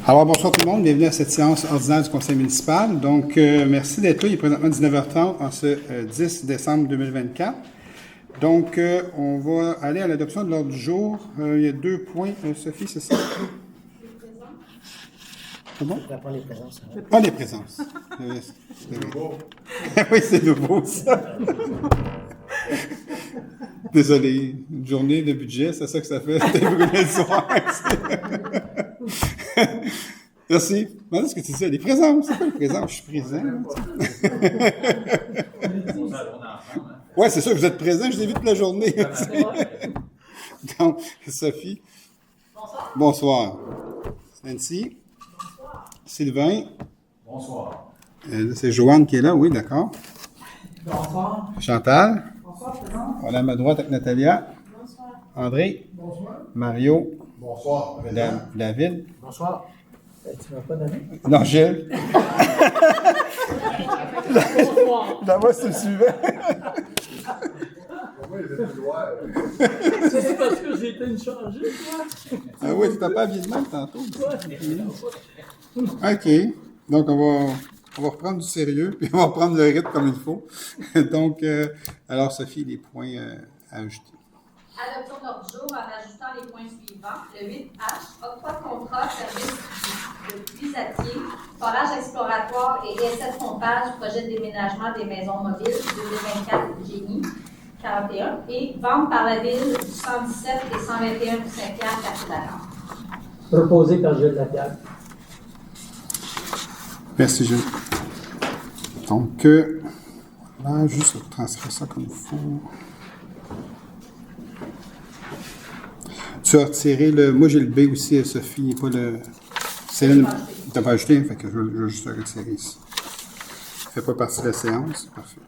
Alors, bonsoir tout le monde. Bienvenue à cette séance ordinaire du Conseil municipal. Donc, merci d'être là. Il est présentement 19h30 en ce 10 décembre 2024. Donc, on va aller à l'adoption de l'ordre du jour. Il y a 2 points. Sophie, c'est ça? Comment? Pas les présences. Pas les présences. C'est nouveau. Oui, c'est nouveau, ça. Désolé. Une journée de budget, c'est ça que ça fait. C'était brûlé le soir. Merci. Non, ce que tu disais, les présences. C'est pas les présences, je suis présent. Oui, c'est ça, vous êtes présent, je l'ai vu toute la journée. Donc, Sophie. Bonsoir. Bonsoir. Nancy. Bonsoir. Sylvain. Bonsoir. C'est Joanne qui est là, oui, d'accord. Bonsoir. Chantal. Bonsoir, présent. On est à ma droite avec Natalia. Bonsoir. André. Bonsoir. Mario. Bonsoir. David. Bonsoir. Tu m'as pas donné? Non, Gilles. Bonsoir. Là, moi, c'est le suivant. C'est parce que j'ai été changé, toi. Ah oui, tu t'as pas habillé de même tantôt. OK. Donc, on va reprendre du sérieux, puis on va reprendre le rythme comme il faut. Donc, alors, Sophie, les points à ajouter. Adoption de l'ordre du jour en ajoutant les points suivants. Le 8H, octroi de contrat service de puisatier, forage exploratoire et essai de pompage, projet de déménagement des maisons mobiles 2024 Génie 41 et vente par la ville du 117 et 121 du Saint-Pierre, quartier d'Aran. Proposé par Gilles Lapierre. Merci, Gilles. Donc, là, juste transférer ça comme il faut. Tu as retiré le... Moi, j'ai le B aussi, Sophie, pas le... Céline, tu n'as pas ajouté, fait que je vais juste le retirer ici. Ça ne fait pas partie de la séance. Parfait.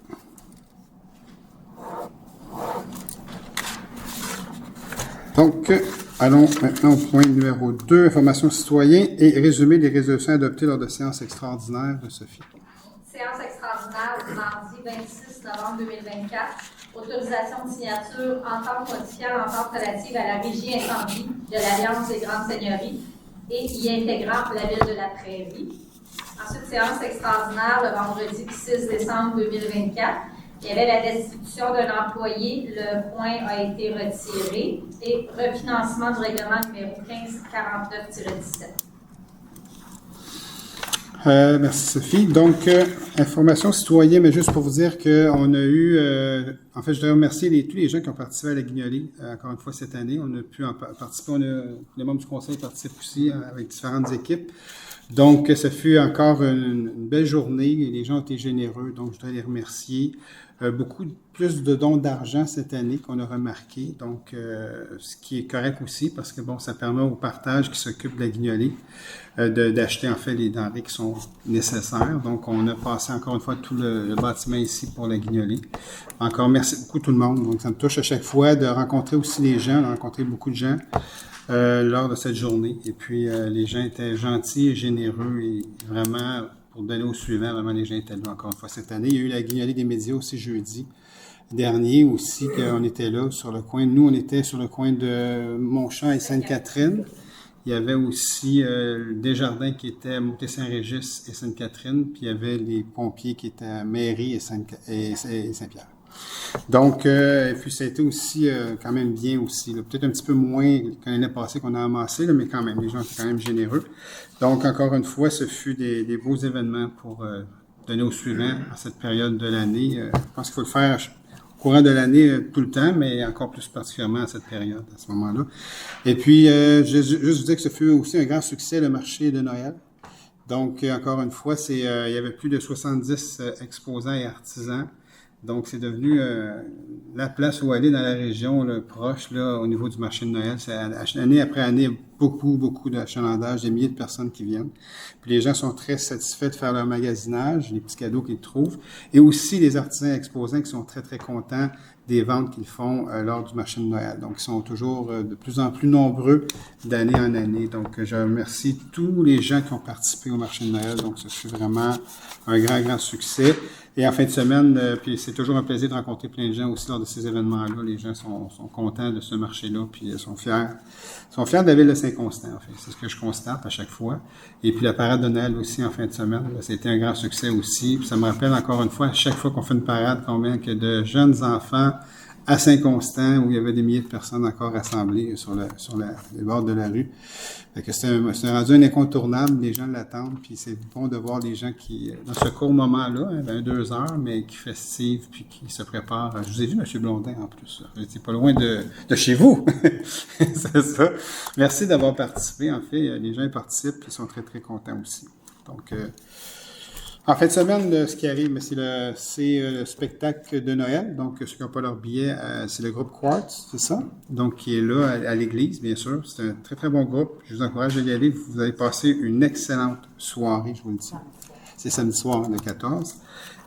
Donc, allons maintenant au point numéro 2, information citoyen et résumé des résolutions adoptées lors de séances extraordinaires de Sophie. Séance extraordinaire du mardi 26 novembre 2024. Autorisation de signature, entente modifiant l'entente relative à la régie incendie de l'Alliance des Grandes Seigneuries et y intégrant la ville de la Prairie. Ensuite, séance extraordinaire le vendredi 6 décembre 2024. Il y avait la destitution d'un employé, le point a été retiré, et refinancement du règlement numéro 1549-17. Merci Sophie. Donc, information citoyenne, mais juste pour vous dire qu'on a eu, en fait, je voudrais remercier tous les gens qui ont participé à la Guignolée, encore une fois cette année. On a pu en participer, les membres du conseil participent aussi avec différentes équipes. Donc, ça fut encore une belle journée. Les gens ont été généreux, donc je dois les remercier. Beaucoup plus de dons d'argent cette année qu'on a remarqué, donc ce qui est correct aussi parce que bon, ça permet au partage qui s'occupe de la Guignolée d'acheter en fait les denrées qui sont nécessaires. Donc, on a passé encore une fois tout le bâtiment ici pour la Guignolée. Encore merci beaucoup tout le monde. Donc, ça me touche à chaque fois de rencontrer aussi les gens, de rencontrer beaucoup de gens lors de cette journée. Et puis, les gens étaient gentils et généreux et vraiment... Pour donner au suivant, vraiment, les gens étaient là encore une fois cette année. Il y a eu la Guignolée des médias aussi jeudi dernier aussi, qu'on était là sur le coin. Nous, on était sur le coin de Montchamp et Sainte-Catherine. Il y avait aussi Desjardins qui était à Monté-Saint-Régis et Sainte-Catherine, puis il y avait les pompiers qui étaient à Mairie et Saint-Pierre. Donc, et puis ça a été aussi quand même bien aussi. Peut-être un petit peu moins qu'en l'année passée qu'on a amassé, là, mais quand même, les gens étaient quand même généreux. Donc, encore une fois, ce fut des beaux événements pour donner au suivant à cette période de l'année. Je pense qu'il faut le faire au courant de l'année tout le temps, mais encore plus particulièrement à cette période, à ce moment-là. Et puis, juste vous dire que ce fut aussi un grand succès, le marché de Noël. Donc, encore une fois, il y avait plus de 70 exposants et artisans. Donc, c'est devenu la place où aller dans la région là, proche là, au niveau du marché de Noël. C'est année après année, beaucoup d'achalandage, des milliers de personnes qui viennent. Puis les gens sont très satisfaits de faire leur magasinage, les petits cadeaux qu'ils trouvent. Et aussi les artisans exposants qui sont très, très contents des ventes qu'ils font lors du marché de Noël. Donc, ils sont toujours de plus en plus nombreux d'année en année. Donc, je remercie tous les gens qui ont participé au marché de Noël. Donc, ce fut vraiment un grand, grand succès. Et en fin de semaine, puis c'est toujours un plaisir de rencontrer plein de gens aussi lors de ces événements-là. Les gens sont contents de ce marché-là, puis sont fiers de la ville de Saint-Constant, en fait. C'est ce que je constate à chaque fois. Et puis la parade de Noël aussi en fin de semaine, là, c'était un grand succès aussi. Puis ça me rappelle encore une fois, à chaque fois qu'on fait une parade, combien que de jeunes enfants à Saint-Constant, où il y avait des milliers de personnes encore rassemblées sur les bords de la rue. Fait que c'est rendu un incontournable, les gens l'attendent, puis c'est bon de voir les gens qui, dans ce court moment-là, 2 heures, mais qui festivent, puis qui se préparent. Je vous ai vu, M. Blondin, en plus. J'étais pas loin de chez vous. C'est ça. Merci d'avoir participé. En fait, les gens participent, puis sont très, très contents aussi. Donc, en fin de semaine, ce qui arrive, c'est le spectacle de Noël. Donc, ceux qui n'ont pas leur billet, c'est le groupe Quartz, c'est ça? Donc, qui est là à l'église, bien sûr. C'est un très, très bon groupe. Je vous encourage à y aller. Vous allez passer une excellente soirée, je vous le dis. C'est samedi soir, le 14.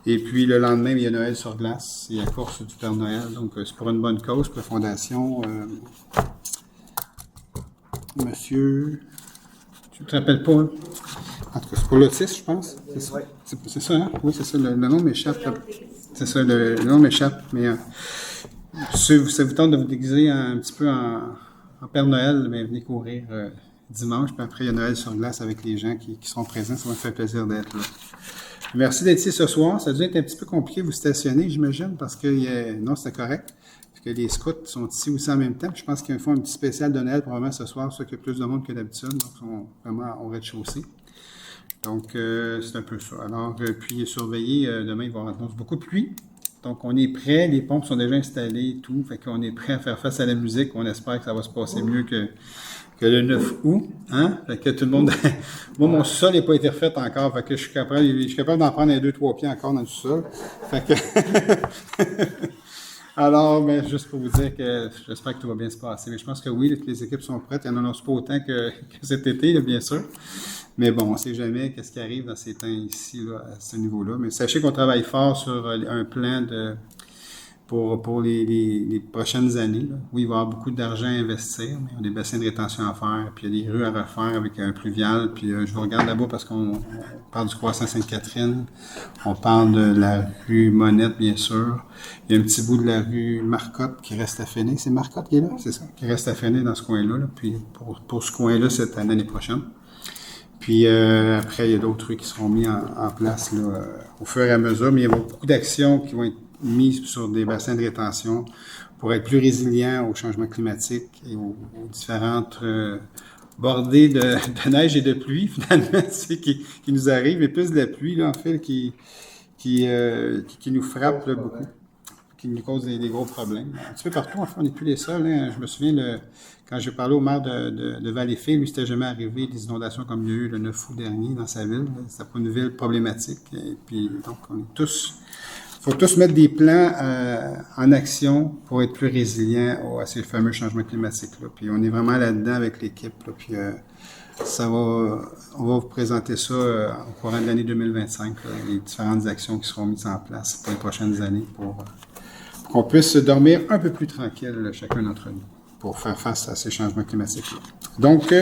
Et puis, le lendemain, il y a Noël sur glace. C'est la course du Père Noël. Donc, c'est pour une bonne cause, pour la Fondation. Monsieur... Tu te rappelles pas, hein? En tout cas, c'est pour l'autisme, je pense. C'est ça, hein? Oui, c'est ça. Le nom m'échappe. C'est ça, le nom m'échappe. Mais si ça vous tente de vous déguiser un petit peu en Père Noël, bien, venez courir dimanche. Puis après, il y a Noël sur glace avec les gens qui seront présents. Ça va me faire plaisir d'être là. Merci d'être ici ce soir. Ça a dû être un petit peu compliqué de vous stationner, j'imagine, parce que non, c'était correct. Parce que les scouts sont ici aussi en même temps. Puis je pense qu'ils font un petit spécial de Noël probablement ce soir, ça qu'il y a plus de monde que d'habitude. Donc, ils sont vraiment au rez-de-chaussée. Donc, c'est un peu ça. Alors, puis surveiller, demain, il va y avoir beaucoup de pluie. Donc, on est prêt. Les pompes sont déjà installées et tout. Fait qu'on est prêt à faire face à la musique. On espère que ça va se passer mieux que le 9 août. Hein? Fait que tout le monde... Moi, mon sous-sol n'a pas été refait encore. Fait que je suis capable d'en prendre 2-3 pieds encore dans le sous-sol. Fait que... Alors, mais juste pour vous dire que j'espère que tout va bien se passer. Mais je pense que oui, toutes les équipes sont prêtes. Il n'y en a pas autant que cet été, là, bien sûr. Mais bon, on ne sait jamais qu'est-ce qui arrive dans ces temps ici, là, à ce niveau-là. Mais sachez qu'on travaille fort sur un plan pour les prochaines années. Là. Oui, il va y avoir beaucoup d'argent à investir, mais il y a des bassins de rétention à faire, puis il y a des rues à refaire avec un pluvial. Puis je vous regarde là-bas parce qu'on parle du croissant Sainte-Catherine, on parle de la rue Monette, bien sûr. Il y a un petit bout de la rue Marcotte qui reste à finir. C'est Marcotte qui est là? C'est ça, qui reste à finir dans ce coin-là. Là. Puis pour ce coin-là, c'est l'année prochaine. Puis après, il y a d'autres trucs qui seront mis en place là, au fur et à mesure, mais il y a beaucoup d'actions qui vont être mises sur des bassins de rétention pour être plus résilients au changement climatique et aux différentes bordées de neige et de pluie, finalement, qui nous arrivent, et plus de la pluie, là, en fait, qui nous frappe là, beaucoup, qui nous cause des gros problèmes. Un petit peu partout, en fait, on n'est plus les seuls. Hein. Je me souviens, quand j'ai parlé au maire de Valleyfield, lui, c'était jamais arrivé des inondations comme il y a eu le 9 août dernier dans sa ville. C'était pas une ville problématique. Et puis, donc, faut tous mettre des plans en action pour être plus résilients à ces fameux changements climatiques-là. Puis, on est vraiment là-dedans avec l'équipe. Là, puis, on va vous présenter ça au courant de l'année 2025, là, les différentes actions qui seront mises en place pour les prochaines années pour qu'on puisse dormir un peu plus tranquille, chacun d'entre nous, pour faire face à ces changements climatiques-là. Donc,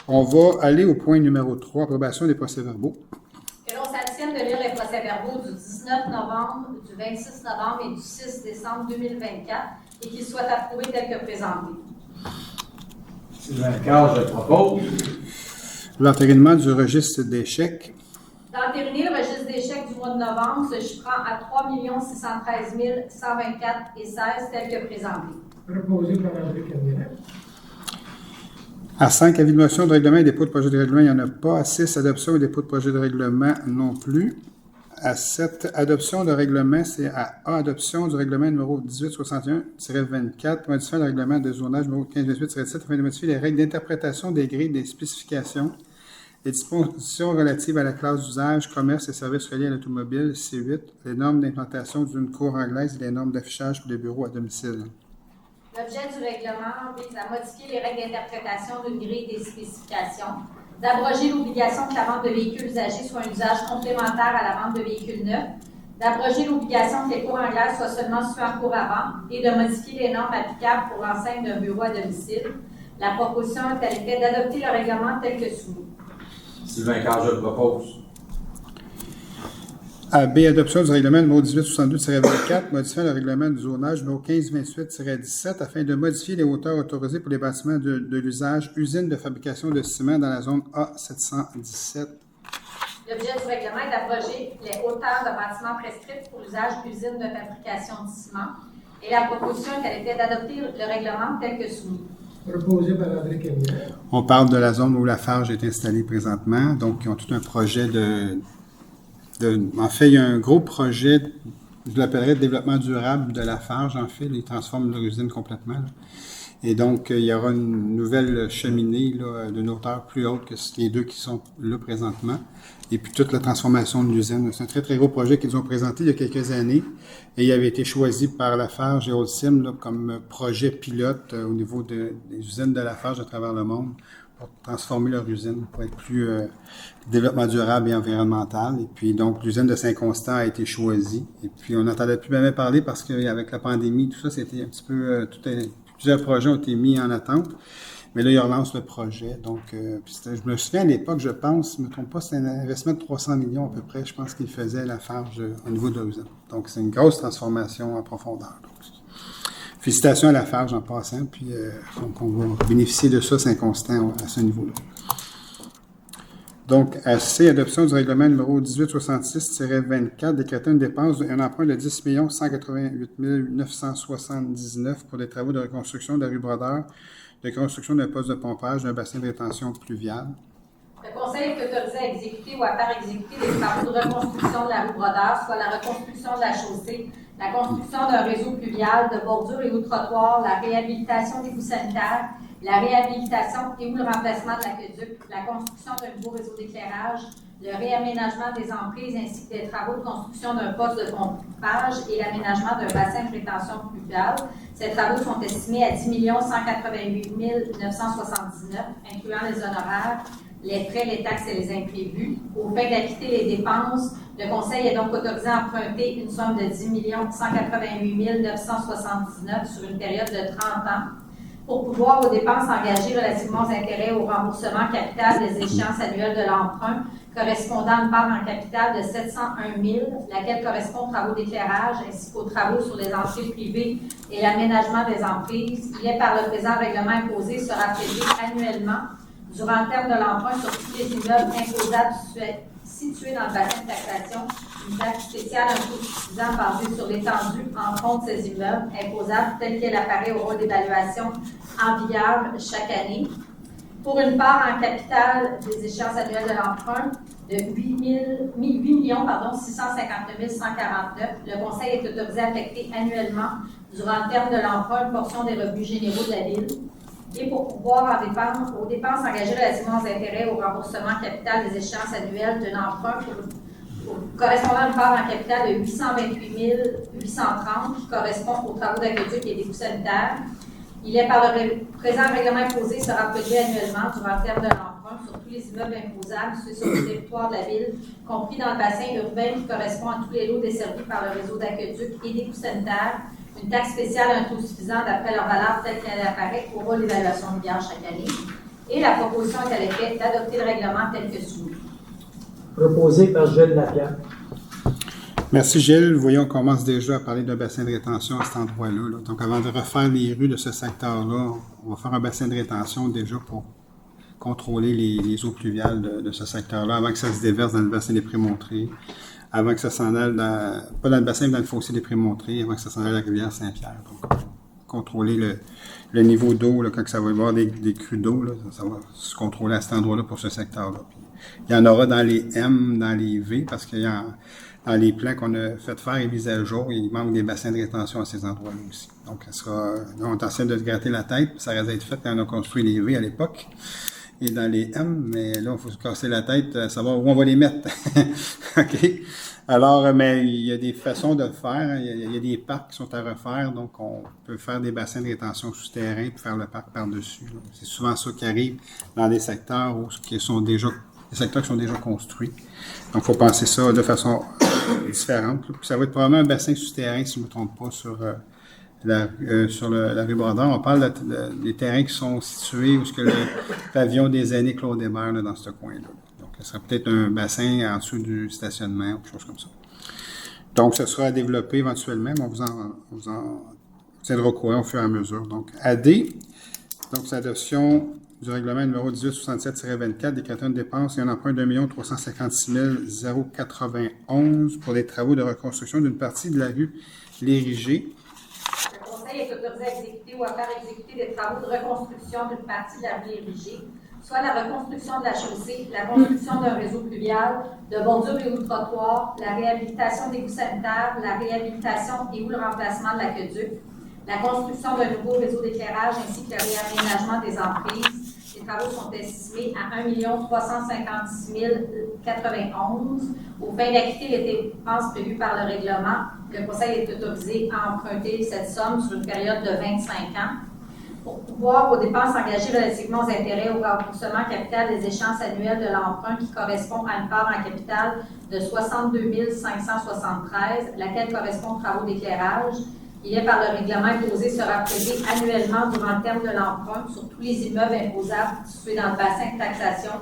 on va aller au point numéro 3, approbation des procès-verbaux. Que l'on s'abstienne de lire les procès-verbaux du 19 novembre, du 26 novembre et du 6 décembre 2024 et qu'ils soient approuvés tels que présentés. Sylvain Carl, je propose. L'entérinement du registre d'échecs. D'entériner le registre d'échecs du mois de novembre se chiffrant à 3 613 124 et 16 tel que présenté. Proposé par André Caminet. À 5, avis de motion de règlement et dépôt de projet de règlement, il n'y en a pas. À 6, adoption et dépôt de projet de règlement non plus. À 7, adoption de règlement, c'est à A, adoption du règlement numéro 1861-24, modifiant le règlement de zonage numéro 1528-7 afin de modifier les règles d'interprétation des grilles des spécifications, les dispositions relatives à la classe d'usage, commerce et services reliés à l'automobile, C8, les normes d'implantation d'une cour anglaise et les normes d'affichage pour les bureaux à domicile. L'objet du règlement vise à modifier les règles d'interprétation d'une grille des spécifications, d'abroger l'obligation que la vente de véhicules usagés soit un usage complémentaire à la vente de véhicules neufs, d'abroger l'obligation que les cours anglais soient seulement suivis en cours avant et de modifier les normes applicables pour l'enseigne d'un bureau à domicile. La proposition est à l'effet d'adopter le règlement tel que soumis. Sylvain Carl, je le propose. B. Adoption du règlement numéro 1862-24, modifiant le règlement du zonage numéro 1528-17 afin de modifier les hauteurs autorisées pour les bâtiments de l'usage usine de fabrication de ciment dans la zone A717. L'objet du règlement est d'abroger les hauteurs de bâtiments prescrites pour l'usage usine de fabrication de ciment. Et la proposition est à l'effet d'adopter le règlement tel que soumis. Proposé par André Camionnette. On parle de la zone où la Farge est installée présentement. Donc, ils ont tout un projet en fait, il y a un gros projet, je l'appellerais de développement durable de la Farge, en fait. Ils transforment leur usine complètement, là. Et donc, il y aura une nouvelle cheminée là, d'une hauteur plus haute que les deux qui sont là présentement. Et puis, toute la transformation de l'usine. C'est un très, très gros projet qu'ils ont présenté il y a quelques années. Et il avait été choisi par Lafarge et Holcim là, comme projet pilote au niveau des usines de Lafarge à travers le monde pour transformer leur usine, pour être plus développement durable et environnemental. Et puis, donc, l'usine de Saint-Constant a été choisie. Et puis, on n'entendait plus jamais parler parce qu'avec la pandémie, tout ça, c'était un petit peu... plusieurs projets ont été mis en attente. Mais là, ils relancent le projet. Donc, je me souviens à l'époque, je pense, je ne me trompe pas, c'était un investissement de 300 millions à peu près, je pense qu'il faisait Lafarge au niveau de l'usine. Donc, c'est une grosse transformation en profondeur. Donc, félicitations à Lafarge en passant, puis donc on va bénéficier de ça, Saint-Constant, à ce niveau-là. Donc, C, adoption du règlement numéro 1866-24, décrétant une dépense d'un emprunt de 10 188 979 pour des travaux de reconstruction de la rue Brodeur, de construction d'un poste de pompage d'un bassin de rétention pluvial. Le Conseil est autorisé à exécuter ou à faire exécuter des travaux de reconstruction de la rue Brodeur, soit la reconstruction de la chaussée, la construction d'un réseau pluvial, de bordures et ou trottoirs, la réhabilitation des boues sanitaires, la réhabilitation et ou le remplacement de l'aqueduc, la construction d'un nouveau réseau d'éclairage, le réaménagement des emprises ainsi que des travaux de construction d'un poste de pompage et l'aménagement d'un bassin de rétention pluviale. Ces travaux sont estimés à 10 188 979, incluant les honoraires, les frais, les taxes et les imprévus. Au fin d'acquitter les dépenses, le Conseil est donc autorisé à emprunter une somme de 10 188 979 sur une période de 30 ans pour pouvoir aux dépenses engagées relativement aux intérêts au remboursement capital des échéances annuelles de l'emprunt correspondant à une part en capital de 701 000, laquelle correspond aux travaux d'éclairage ainsi qu'aux travaux sur les entrées privées et l'aménagement des emprises. Il est par le présent règlement imposé sera prélevé annuellement durant le terme de l'emprunt sur tous les immeubles imposables situés dans le bassin de taxation, une taxe spéciale un taux suffisant basée sur l'étendue en front de ces immeubles imposables telle qu'elle apparaît au rôle d'évaluation en vigueur chaque année. Pour une part en capital des échéances annuelles de l'emprunt de 8 659 149, le Conseil est autorisé à affecter annuellement, durant le terme de l'emprunt, une portion des revenus généraux de la Ville. Et pour pouvoir aux dépenses engagées relativement aux intérêts au remboursement capital des échéances annuelles d'un emprunt correspondant à une part en capital de 828 830 qui correspond aux travaux d'aqueduc et des coûts sanitaires. Il est par le présent règlement imposé sera prélevé annuellement durant le terme de l'emprunt sur tous les immeubles imposables situés sur le territoire de la Ville, compris dans le bassin urbain qui correspond à tous les lots desservis par le réseau d'aqueduc et des coûts sanitaires. Une taxe spéciale à un taux suffisant d'après leur valeur telle qu'elle apparaît au rôle d'évaluation de gare chaque année. Et la proposition est à l'effet d'adopter le règlement tel que soumis. Proposé par Gilles Lapierre. Merci Gilles. Vous voyez, on commence déjà à parler d'un bassin de rétention à cet endroit-là. Là. Donc, avant de refaire les rues de ce secteur-là, on va faire un bassin de rétention déjà pour contrôler les eaux pluviales de ce secteur-là avant que ça se déverse dans le bassin des Prémontrés, avant que ça s'en aille, pas dans le bassin, mais dans le fossé des Prémontrés, avant que ça s'en aille à la rivière Saint-Pierre. Donc, contrôler le niveau d'eau, là, quand ça va y avoir des crues d'eau, là, ça va se contrôler à cet endroit-là pour ce secteur-là. Puis, il y en aura dans les M, dans les V, parce qu'il y a dans les plans qu'on a fait faire et mis à jour, il manque des bassins de rétention à ces endroits-là aussi. Donc, on est en train de se gratter la tête, ça reste d'être fait quand on a construit les V à l'époque. Et dans les M, mais là, il faut se casser la tête à savoir où on va les mettre. OK? Alors, mais il y a des façons de le faire. Il y a des parcs qui sont à refaire, donc on peut faire des bassins de rétention souterrains pour faire le parc par-dessus. C'est souvent ça qui arrive dans des secteurs qui sont déjà construits. Donc, il faut penser ça de façon différentes. Puis ça va être probablement un bassin souterrain, si je ne me trompe pas, sur la rue Brodeur. On parle des terrains qui sont situés où le pavillon des aînés Claude Hébert, là, dans ce coin-là. Donc, ce sera peut-être un bassin en dessous du stationnement ou quelque chose comme ça. Donc, ce sera à développer éventuellement, mais on vous en tiendra au courant au fur et à mesure. Donc, AD, donc c'est l'adoption du règlement numéro 1867-24, décrétant une dépense et un emprunt d'1 356 091 pour les travaux de reconstruction d'une partie de la rue L'Érigé. Le Conseil est autorisé à exécuter ou à faire exécuter des travaux de reconstruction d'une partie de la rue L'Érigé, soit la reconstruction de la chaussée, la construction d'un réseau pluvial, de bordures et ou de trottoirs, la réhabilitation d'égouts sanitaires, la réhabilitation et ou le remplacement de l'aqueduc, la construction d'un nouveau réseau d'éclairage ainsi que le réaménagement des emprises. Les travaux sont estimés à 1 356 091. Aux fins d'acquitter les dépenses prévues par le règlement, le Conseil est autorisé à emprunter cette somme sur une période de 25 ans. Pour pouvoir aux dépenses engagées relativement aux intérêts au remboursement capital des échéances annuelles de l'emprunt qui correspond à une part en capital de 62 573, laquelle correspond aux travaux d'éclairage. Il est par le règlement imposé sera prélevé annuellement durant le terme de l'emprunt sur tous les immeubles imposables situés dans le bassin de taxation.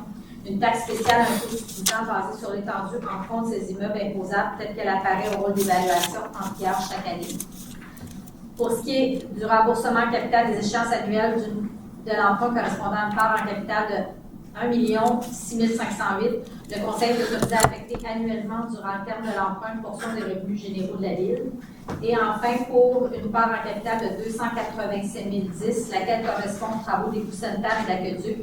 Une taxe spéciale à un taux suffisant basée sur l'étendue en compte de ces immeubles imposables telle qu'elle apparaît au rôle d'évaluation en tiers chaque année. Pour ce qui est du remboursement capital des échéances annuelles de l'emprunt correspondant à une part en capital de 1 6 508, le Conseil est autorisé à affecter annuellement durant le terme de l'emprunt une portion des revenus généraux de la Ville. Et enfin, pour une part en capital de 287 010, laquelle correspond aux travaux d'égouts sanitaires et d'aqueduc,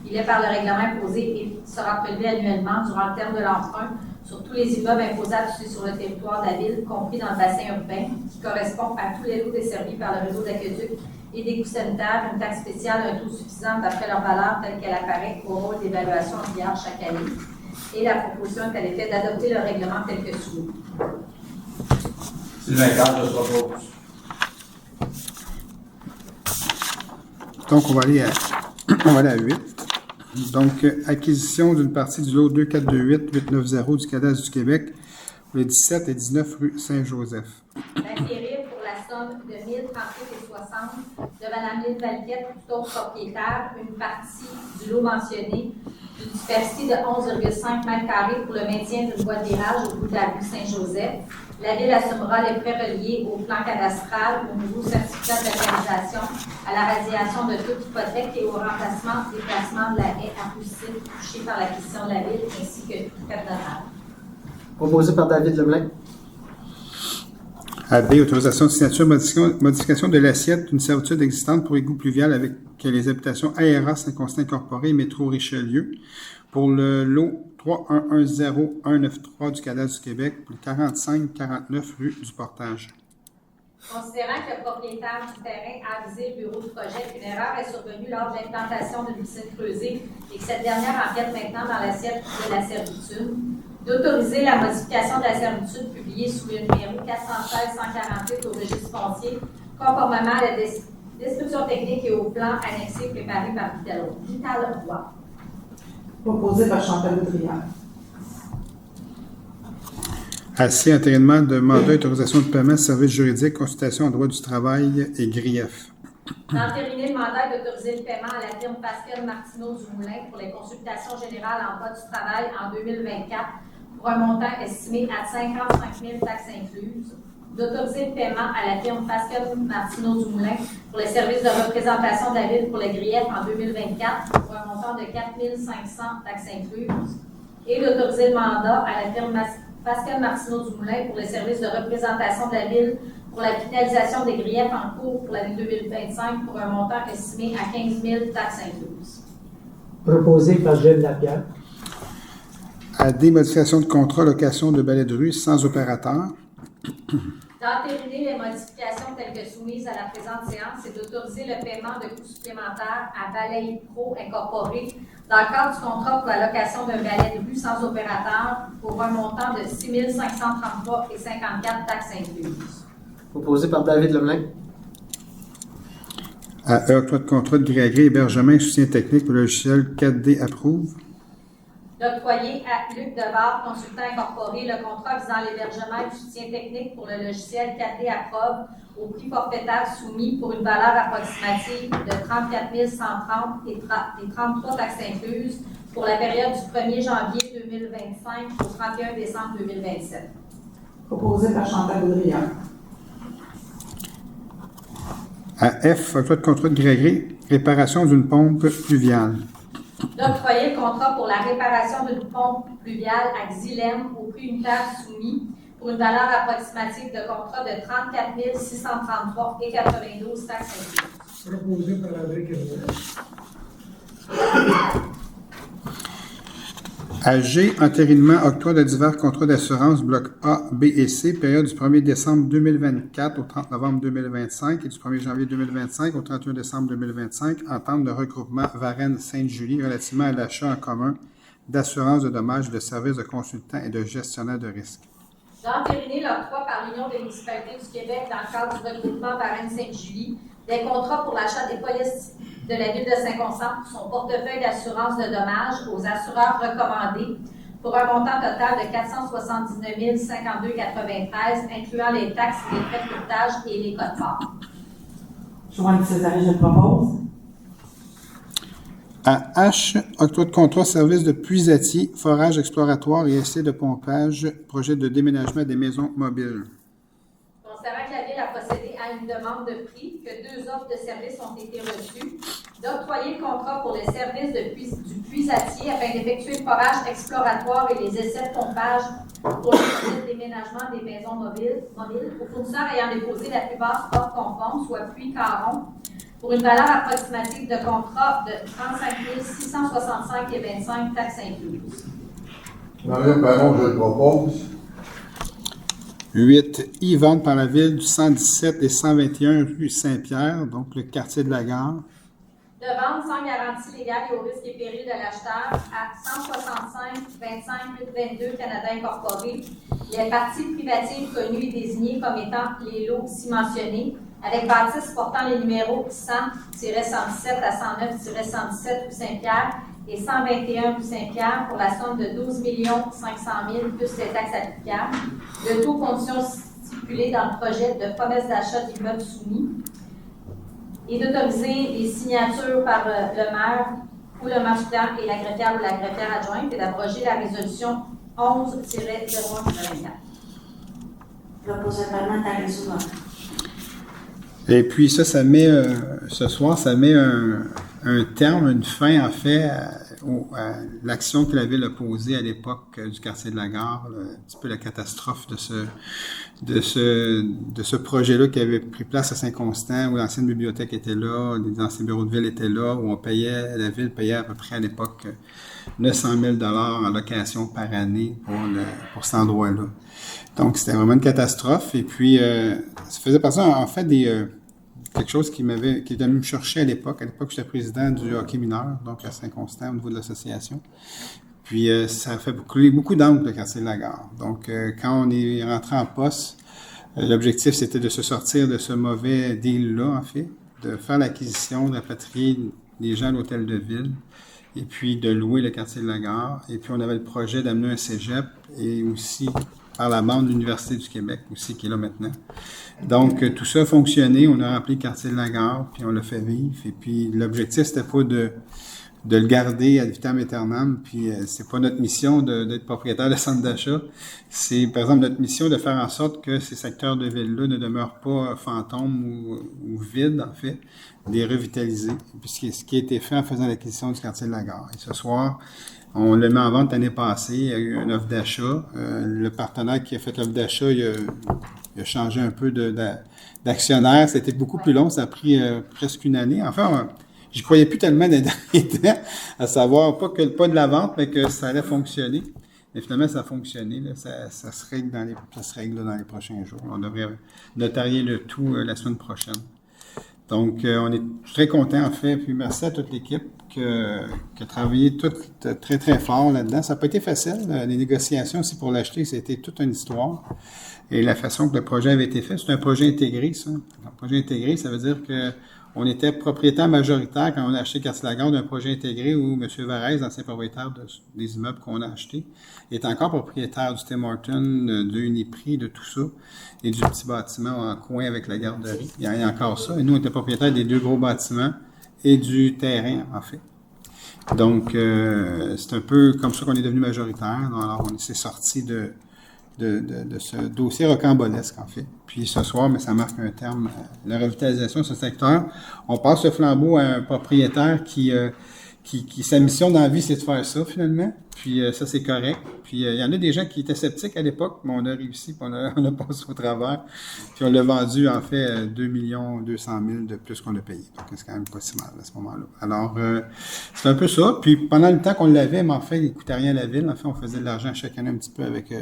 il est par le règlement imposé et sera prélevé annuellement durant le terme de l'emprunt sur tous les immeubles imposables situés sur le territoire de la Ville, compris dans le bassin urbain, qui correspond à tous les lots desservis par le réseau d'aqueduc et d'égouts sanitaires, une taxe spéciale à un taux suffisant d'après leur valeur telle qu'elle apparaît au rôle d'évaluation en milliards chaque année. Et la proposition est à l'effet d'adopter le règlement tel que soumis. Sylvain Carl, je propose. Donc, on va aller à 8. Donc, acquisition d'une partie du lot 2428-890 du cadastre du Québec pour les 17 et 19 rue Saint-Joseph. D'acquérir pour la somme de 1 038,60 de Mme Lynne Valquette ou tout autre propriétaire une partie du lot mentionné d'une superficie de 11,5 m² pour le maintien d'une voie de virage au bout de la rue Saint-Joseph. La Ville assumera les frais reliés au plan cadastral, au nouveau certificat de localisation, à la radiation de toute hypothèque et au remplacement des placements de la haie arbustive touchée par l'acquisition de la Ville, ainsi que tout frais notable. Proposé par David Lemlin. AB, autorisation de signature, modification de l'assiette d'une servitude existante pour égout pluvial avec les habitations ARA Saint-Constant Incorporé et Métro Richelieu pour le lot 3110193 du cadastre du Québec pour le 4549 rue du Portage. Considérant que le propriétaire du terrain a avisé le bureau du projet qu'une erreur est survenue lors de l'implantation d'une piscine creusée et que cette dernière empiète maintenant dans l'assiette de la servitude, d'autoriser la modification de la servitude publiée sous le numéro 416-148 au registre foncier, conformément à la description technique et au plan annexé préparé par Vital Roy. Proposé par Chantal Boudrière. AC, intérimaire de mandat, autorisation de paiement, service juridique, consultation en droit du travail et grief. D'entériner le mandat et d'autoriser le paiement à la firme Pascal Martineau du Moulin pour les consultations générales en droit du travail en 2024 pour un montant estimé à 55 000 taxes incluses. D'autoriser le paiement à la firme Pascal Martineau du Moulin pour les services de représentation de la Ville pour le grief en 2024 pour un montant de 4 500 taxes incluses. Et d'autoriser le mandat à la firme Pascal Martineau du Moulin pour les services de représentation de la Ville pour la finalisation des griefs en cours pour l'année 2025 pour un montant estimé à 15 000 taxes incluses. Proposé par Gilles Lapierre. AD, modification de contrat, location de balai de rue sans opérateur. D'entériner les modifications telles que soumises à la présente séance et d'autoriser le paiement de coûts supplémentaires à Balai Pro Incorporé dans le cadre du contrat pour la location d'un balai de rue sans opérateur pour un montant de 6 533,54 taxes incluses. Proposé par David Lemlin. À octroi de contrat de gré à gré, hébergement et soutien technique pour le logiciel 4D approuve. D'octroyer à Luc Devard, consultant incorporé, le contrat visant l'hébergement et le soutien technique pour le logiciel 4D Approve au prix forfaitaire soumis pour une valeur approximative de 34 130 et 33 taxes incluses pour la période du 1er janvier 2025 au 31 décembre 2027. Proposé par Chantal Boudria. À F, octroi de contrat de gré, réparation d'une pompe pluviale. D'octroyer le contrat pour la réparation d'une pompe pluviale à Xylem au prix unitaire soumis pour une valeur approximative de contrat de 34 633 et 92 taxes incluses. Proposé par André Kermel. À G, entérinement, octroi de divers contrats d'assurance bloc A, B et C, période du 1er décembre 2024 au 30 novembre 2025 et du 1er janvier 2025 au 31 décembre 2025, entente de regroupement Varennes-Sainte-Julie relativement à l'achat en commun d'assurance de dommages et de services de consultants et de gestionnaires de risques. D'entériner l'octroi par l'Union des municipalités du Québec dans le cadre du regroupement Varennes-Sainte-Julie des contrats pour l'achat des polices de la ville de Saint-Constant pour son portefeuille d'assurance de dommages aux assureurs recommandés pour un montant total de 479 52,93 incluant les taxes, les frais de courtage et les codes-parts. Joanne Césaré, je le propose. À H, octroi de contrat service de puisatier, forage exploratoire et essai de pompage, projet de déménagement des maisons mobiles. Considérant que la Ville a procédé à une demande de prix, que 2 offres de services ont été reçues, d'octroyer le contrat pour les services du puisatier afin d'effectuer le forage exploratoire et les essais de pompage pour le projet de déménagement des maisons mobiles aux fournisseurs ayant déposé la plupart offres conformes, soit Puits Caron, pour une valeur approximative de contrat de 35 665 et 25 taxes incluses. Marie Perron, je le propose. 8. I-vente par la ville du 117 et 121 rue Saint-Pierre, donc le quartier de la gare. De vente sans garantie légale et au risque et péril de l'acheteur à 165 25 822 Canada Incorporé, les parties privatives connues et désignées comme étant les lots ci mentionnés, avec bâtisses portant les numéros 100-117 à 109-117 rue Saint-Pierre et 121 rue Saint-Pierre pour la somme de 12 500 000 plus les taxes applicables, de toutes conditions stipulées dans le projet de promesse d'achat d'immeubles soumis, et d'autoriser les signatures par le maire ou le marchand et la greffière ou la greffière adjointe et d'abroger la résolution 11-01-24. Proposé par Nathalie Souma. Et puis ça met, ce soir, ça met un terme, une fin, en fait, à l'action que la Ville a posée à l'époque du quartier de la gare, un petit peu la catastrophe de ce projet-là qui avait pris place à Saint-Constant, où l'ancienne bibliothèque était là, les anciens bureaux de ville étaient là, où la Ville payait à peu près à l'époque 900 000 en location par année pour cet endroit-là. Donc, c'était vraiment une catastrophe. Et puis, ça faisait partie, en fait, quelque chose qui est venu me chercher à l'époque. À l'époque, j'étais président du hockey mineur, donc à Saint-Constant, au niveau de l'association. Puis, ça a fait beaucoup d'angles, le quartier de la gare. Donc, quand on est rentré en poste, l'objectif, c'était de se sortir de ce mauvais deal-là, en fait, de faire l'acquisition, de rapatrier les gens à l'hôtel de ville, et puis de louer le quartier de la gare. Et puis, on avait le projet d'amener un cégep, et aussi par la bande de l'Université du Québec, aussi, qui est là maintenant. Donc, tout ça a fonctionné. On a rempli le quartier de la gare, puis on l'a fait vivre. Et puis, l'objectif, c'était pas de le garder ad vitam aeternam. Puis, c'est pas notre mission d'être propriétaire de centre d'achat. C'est, par exemple, notre mission de faire en sorte que ces secteurs de ville-là ne demeurent pas fantômes ou vides, en fait, de les revitaliser. Puis, ce qui a été fait en faisant l'acquisition du quartier de la gare. Et ce soir, on l'a mis en vente l'année passée. Il y a eu une offre d'achat. Le partenaire qui a fait l'offre d'achat, il a changé un peu d'actionnaire. C'était beaucoup plus long. Ça a pris presque une année. Enfin, j'y croyais plus tellement dans les derniers temps, à savoir pas de la vente, mais que ça allait fonctionner. Mais finalement, ça a fonctionné. Là. Ça se règle dans les prochains jours. On devrait notarier le tout la semaine prochaine. Donc, on est très contents, en fait. Puis merci à toute l'équipe qui a travaillé très, très fort là-dedans. Ça n'a pas été facile. Les négociations aussi pour l'acheter, c'était toute une histoire. Et la façon que le projet avait été fait, c'est un projet intégré, ça. Un projet intégré, ça veut dire que On était propriétaire majoritaire quand on a acheté Cartier-Lagarde d'un projet intégré où M. Varese, ancien propriétaire des immeubles qu'on a achetés, est encore propriétaire du Tim Hortons, de Uniprix, de tout ça, et du petit bâtiment en coin avec la garderie. Il y a encore ça. Et nous, on était propriétaire des 2 gros bâtiments et du terrain, en fait. Donc, c'est un peu comme ça qu'on est devenu majoritaire. Alors, on s'est sorti de ce dossier rocambolesque, en fait. Puis ce soir, mais ça marque un terme, la revitalisation de ce secteur. On passe le flambeau à un propriétaire qui sa mission dans la vie, c'est de faire ça, finalement. Puis ça, c'est correct. Puis il y en a des gens qui étaient sceptiques à l'époque, mais on a réussi, puis on a passé au travers. Puis on l'a vendu, en fait, 2 200 000 de plus qu'on a payé. Donc, c'est quand même pas si mal à ce moment-là. Alors, c'est un peu ça. Puis pendant le temps qu'on l'avait, mais en fait, il ne coûtait rien à la ville. En fait, on faisait de l'argent chaque année un petit peu avec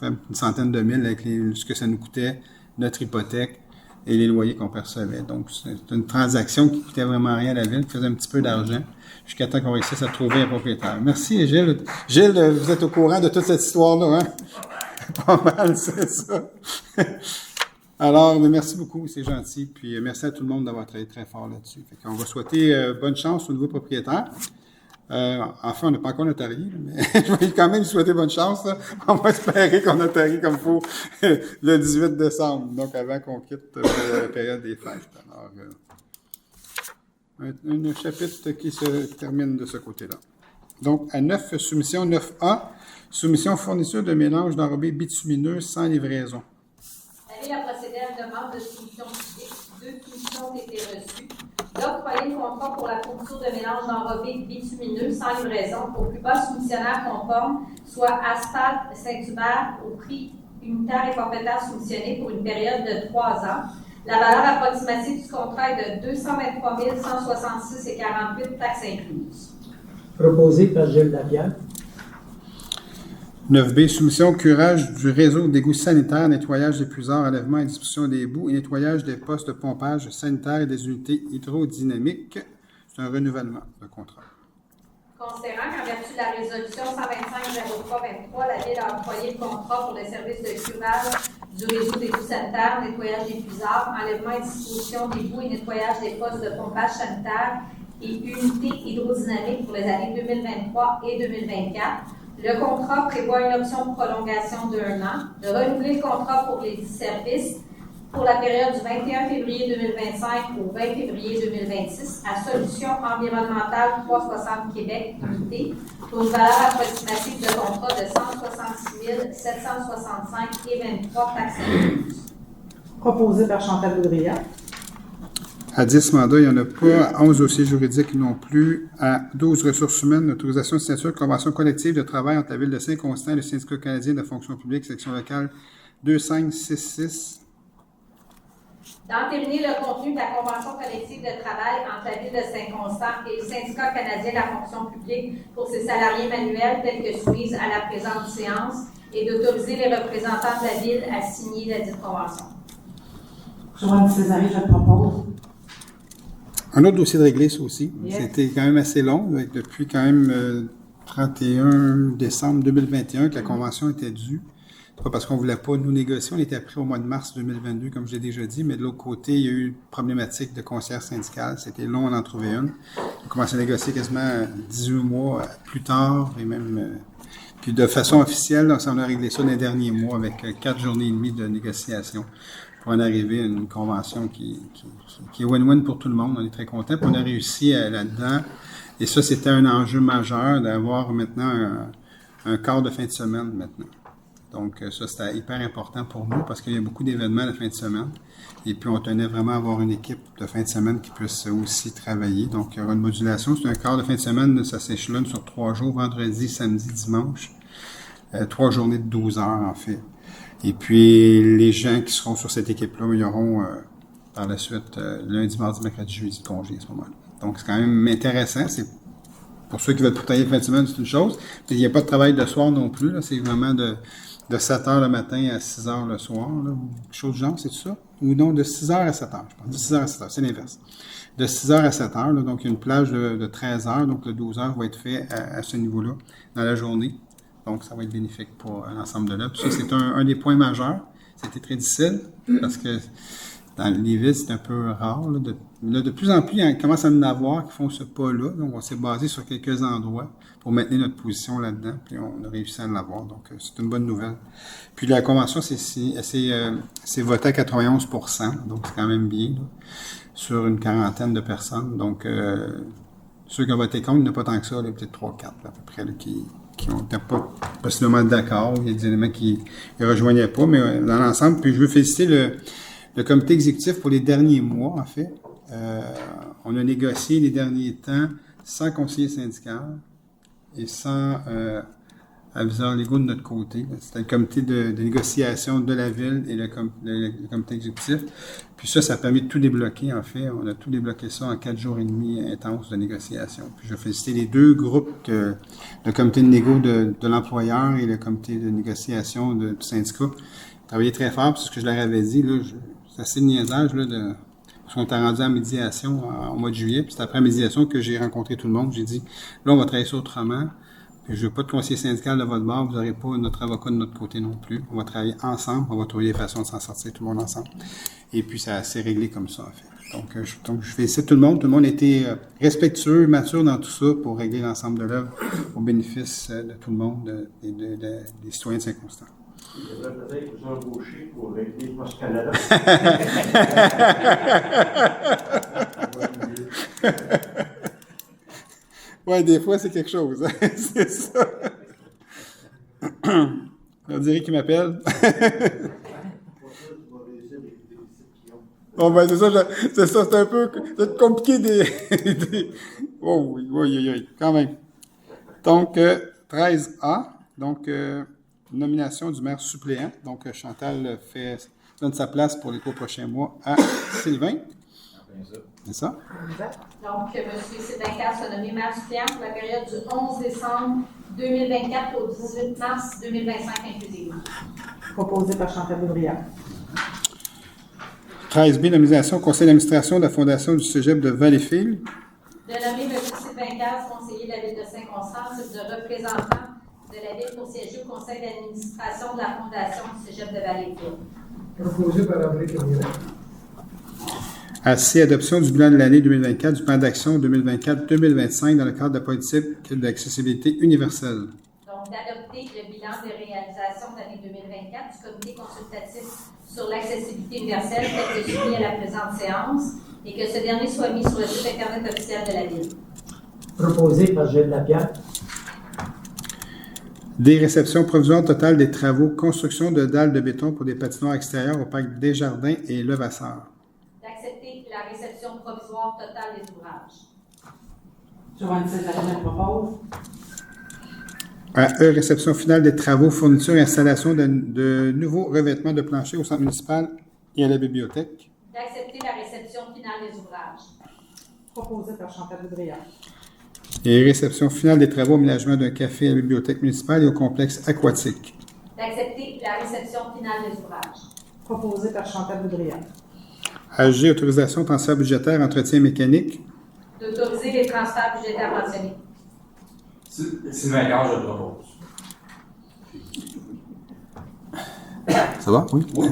une centaine de mille avec ce que ça nous coûtait, notre hypothèque et les loyers qu'on percevait. Donc, c'est une transaction qui coûtait vraiment rien à la ville, qui faisait un petit peu d'argent, jusqu'à temps qu'on réussisse à trouver un propriétaire. Merci, Gilles. Gilles, vous êtes au courant de toute cette histoire-là, hein? Pas mal, c'est ça. Alors, merci beaucoup, c'est gentil. Puis, merci à tout le monde d'avoir travaillé très fort là-dessus. Fait qu'on va souhaiter bonne chance au nouveau propriétaire. Enfin, on n'a pas encore notarié, mais je vais quand même lui souhaiter bonne chance. Là. On va espérer qu'on notarie comme il faut le 18 décembre, donc avant qu'on quitte la période des fêtes. Alors, un chapitre qui se termine de ce côté-là. Donc, à 9, soumission 9A, soumission fourniture de mélange d'enrobés bitumineux sans livraison. La Ville a procédé à une demande de soumission publique. 2 soumissions ont été reçues. D'octroyer le contrat pour la fourniture de mélange d'enrobés bitumineux sans livraison au plus bas soumissionnaire conforme, soit Asphalt Saint-Hubert, au prix unitaire et forfaitaire soumissionné pour une période de 3 ans. La valeur approximative du contrat est de 223 166,48 taxes incluses. Proposé par Gilles Lapierre. 9B, soumission curage du réseau d'égouts sanitaires, nettoyage des puisards, enlèvement et distribution des boues et nettoyage des postes de pompage sanitaire et des unités hydrodynamiques. C'est un renouvellement de contrat. Considérant qu'en vertu de la résolution 125-03-23, la Ville a octroyé le contrat pour le service de curage du réseau d'égouts sanitaires, nettoyage des puisards, enlèvement et distribution des boues et nettoyage des postes de pompage sanitaire et unités hydrodynamiques pour les années 2023 et 2024. Le contrat prévoit une option de prolongation d'1 an, de renouveler le contrat pour les services pour la période du 21 février 2025 au 20 février 2026 à Solutions environnementales 360 Québec Unité pour une valeur approximative de contrat de 166 765,23 taxes incluses. Proposé par Chantal Boudria. À 10 mandats, il n'y en a pas. À 11 dossiers juridiques non plus. À 12 ressources humaines, autorisation de signature de convention collective de travail entre la Ville de Saint-Constant et le syndicat canadien de la fonction publique, section locale 2566. D'entériner le contenu de la convention collective de travail entre la Ville de Saint-Constant et le syndicat canadien de la fonction publique pour ses salariés manuels tels que soumises à la présente séance et d'autoriser les représentants de la Ville à signer la dite convention. Joanne Césaré, je le propose. Un autre dossier de réglé, ça aussi. Yes. C'était quand même assez long, depuis quand même 31 décembre 2021 que la convention était due. C'est pas parce qu'on voulait pas nous négocier, on était pris au mois de mars 2022, comme je l'ai déjà dit, mais de l'autre côté, il y a eu une problématique de concierge syndical. C'était long, on en trouvait une. On a commencé à négocier quasiment 18 mois plus tard, et même puis de façon officielle, on a réglé ça dans les derniers mois avec 4 journées et demie de négociation pour en arriver à une convention qui est win-win pour tout le monde. On est très contents. Puis on a réussi là-dedans. Et ça, c'était un enjeu majeur d'avoir maintenant un quart de fin de semaine maintenant. Donc, ça, c'était hyper important pour nous parce qu'il y a beaucoup d'événements la fin de semaine. Et puis, on tenait vraiment à avoir une équipe de fin de semaine qui puisse aussi travailler. Donc, il y aura une modulation. C'est un quart de fin de semaine, ça s'échelonne sur 3 jours, vendredi, samedi, dimanche. 3 journées de 12 heures, en fait. Et puis, les gens qui seront sur cette équipe-là, ils auront par la suite lundi, mardi, mercredi, jeudi de congé à ce moment-là. Donc, c'est quand même intéressant. C'est pour ceux qui veulent travailler fin de semaine, c'est une chose. Mais il n'y a pas de travail de soir non plus. Là. C'est vraiment de 7 heures le matin à 6 heures le soir. Là, ou quelque chose du genre, c'est ça? Ou non, de 6 heures à 7 heures, je pense. De 6 heures à 7 heures, c'est l'inverse. De 6 heures à 7 heures, là, donc il y a une plage de 13 heures. Donc, le 12 heures va être fait à ce niveau-là dans la journée. Donc, ça va être bénéfique pour l'ensemble de là. Puis ça, c'est un des points majeurs. C'était très difficile parce que Dans les villes, c'est un peu rare. De plus en plus, il commence à en avoir qui font ce pas-là. Donc, on s'est basé sur quelques endroits pour maintenir notre position là-dedans. Puis, on a réussi à l'avoir. Donc, c'est une bonne nouvelle. Puis, la convention, c'est voté à 91%. Donc, c'est quand même bien, là, sur une quarantaine de personnes. Donc, ceux qui ont voté contre, il n'y en a pas tant que ça. Là, peut-être 3-4 à peu près, là, qui n'étaient pas possiblement d'accord. Il y a des éléments qui ne rejoignaient pas. Mais dans l'ensemble, puis je veux féliciter le comité exécutif pour les derniers mois, en fait. On a négocié les derniers temps sans conseiller syndical et sans aviseurs légaux de notre côté. C'était le comité de négociation de la ville et le comité exécutif. Puis ça a permis de tout débloquer, en fait. On a tout débloqué ça en 4 jours et demi intenses de négociation. Puis je veux féliciter les deux groupes, le comité de négo de l'employeur et le comité de négociation du syndicat. Ils travaillaient très fort, c'est ce que je leur avais dit, là, c'est assez de niaisage, là, parce qu'on était rendu en médiation au mois de juillet, puis c'est après la médiation que j'ai rencontré tout le monde. J'ai dit, là, on va travailler ça autrement, puis je veux pas de conseiller syndical de votre bord, vous n'aurez pas notre avocat de notre côté non plus. On va travailler ensemble, on va trouver des façons de s'en sortir tout le monde ensemble. Et puis, ça s'est réglé comme ça, en fait. Donc, je félicite tout le monde. Tout le monde était respectueux, mature dans tout ça pour régler l'ensemble de l'œuvre au bénéfice de tout le monde et des citoyens de Saint-Constant. Il devrait peut-être vous embaucher pour régler Post Canada. Ouais, des fois, c'est quelque chose. Hein? C'est ça. On dirait qu'il m'appelle. Bon, ben, c'est ça, c'est un peu compliqué Oh, oui, quand même. Donc, 13A. Donc, nomination du maire suppléant. Donc, Chantal donne sa place pour les 3 prochains mois à Sylvain. C'est ça? Donc, M. Sylvain Casse a nommé maire suppléant pour la période du 11 décembre 2024 au 18 mars 2025 inclusivement. Proposé par Chantal Boudria. 13B, nomination au conseil d'administration de la Fondation du Cégep de Valleyfield. De nommer M. Sylvain Casse, conseiller de la Ville de Saint-Constant, de représentant de la Ville pour siéger au conseil d'administration de la Fondation du Cégep de Valleyfield. Proposé par André Camillera. AC, adoption du bilan de l'année 2024 du plan d'action 2024-2025 dans le cadre de la politique d'accessibilité universelle. Donc, d'adopter le bilan des réalisations de l'année 2024 du comité consultatif sur l'accessibilité universelle tel que soumis à la présente séance et que ce dernier soit mis sur le site Internet officiel de la Ville. Proposé par Gilles Lapierre. Des réceptions provisoires totales des travaux, construction de dalles de béton pour des patinoires extérieures au parc Desjardins et Levasseur. D'accepter la réception provisoire totale des ouvrages. Joanne Césarine, je propose. À E, réception finale des travaux, fourniture et installation de nouveaux revêtements de plancher au centre municipal et à la bibliothèque. D'accepter la réception finale des ouvrages. Proposé par Chantal Boudria. Et réception finale des travaux aménagement d'un café à la bibliothèque municipale et au complexe aquatique. D'accepter la réception finale des ouvrages. Proposé par Chantal Boudria. AG, autorisation, transfert budgétaire, entretien mécanique. D'autoriser les transferts budgétaires mentionnés. Sylvain Casse, je le propose. Ça va? Oui. OK.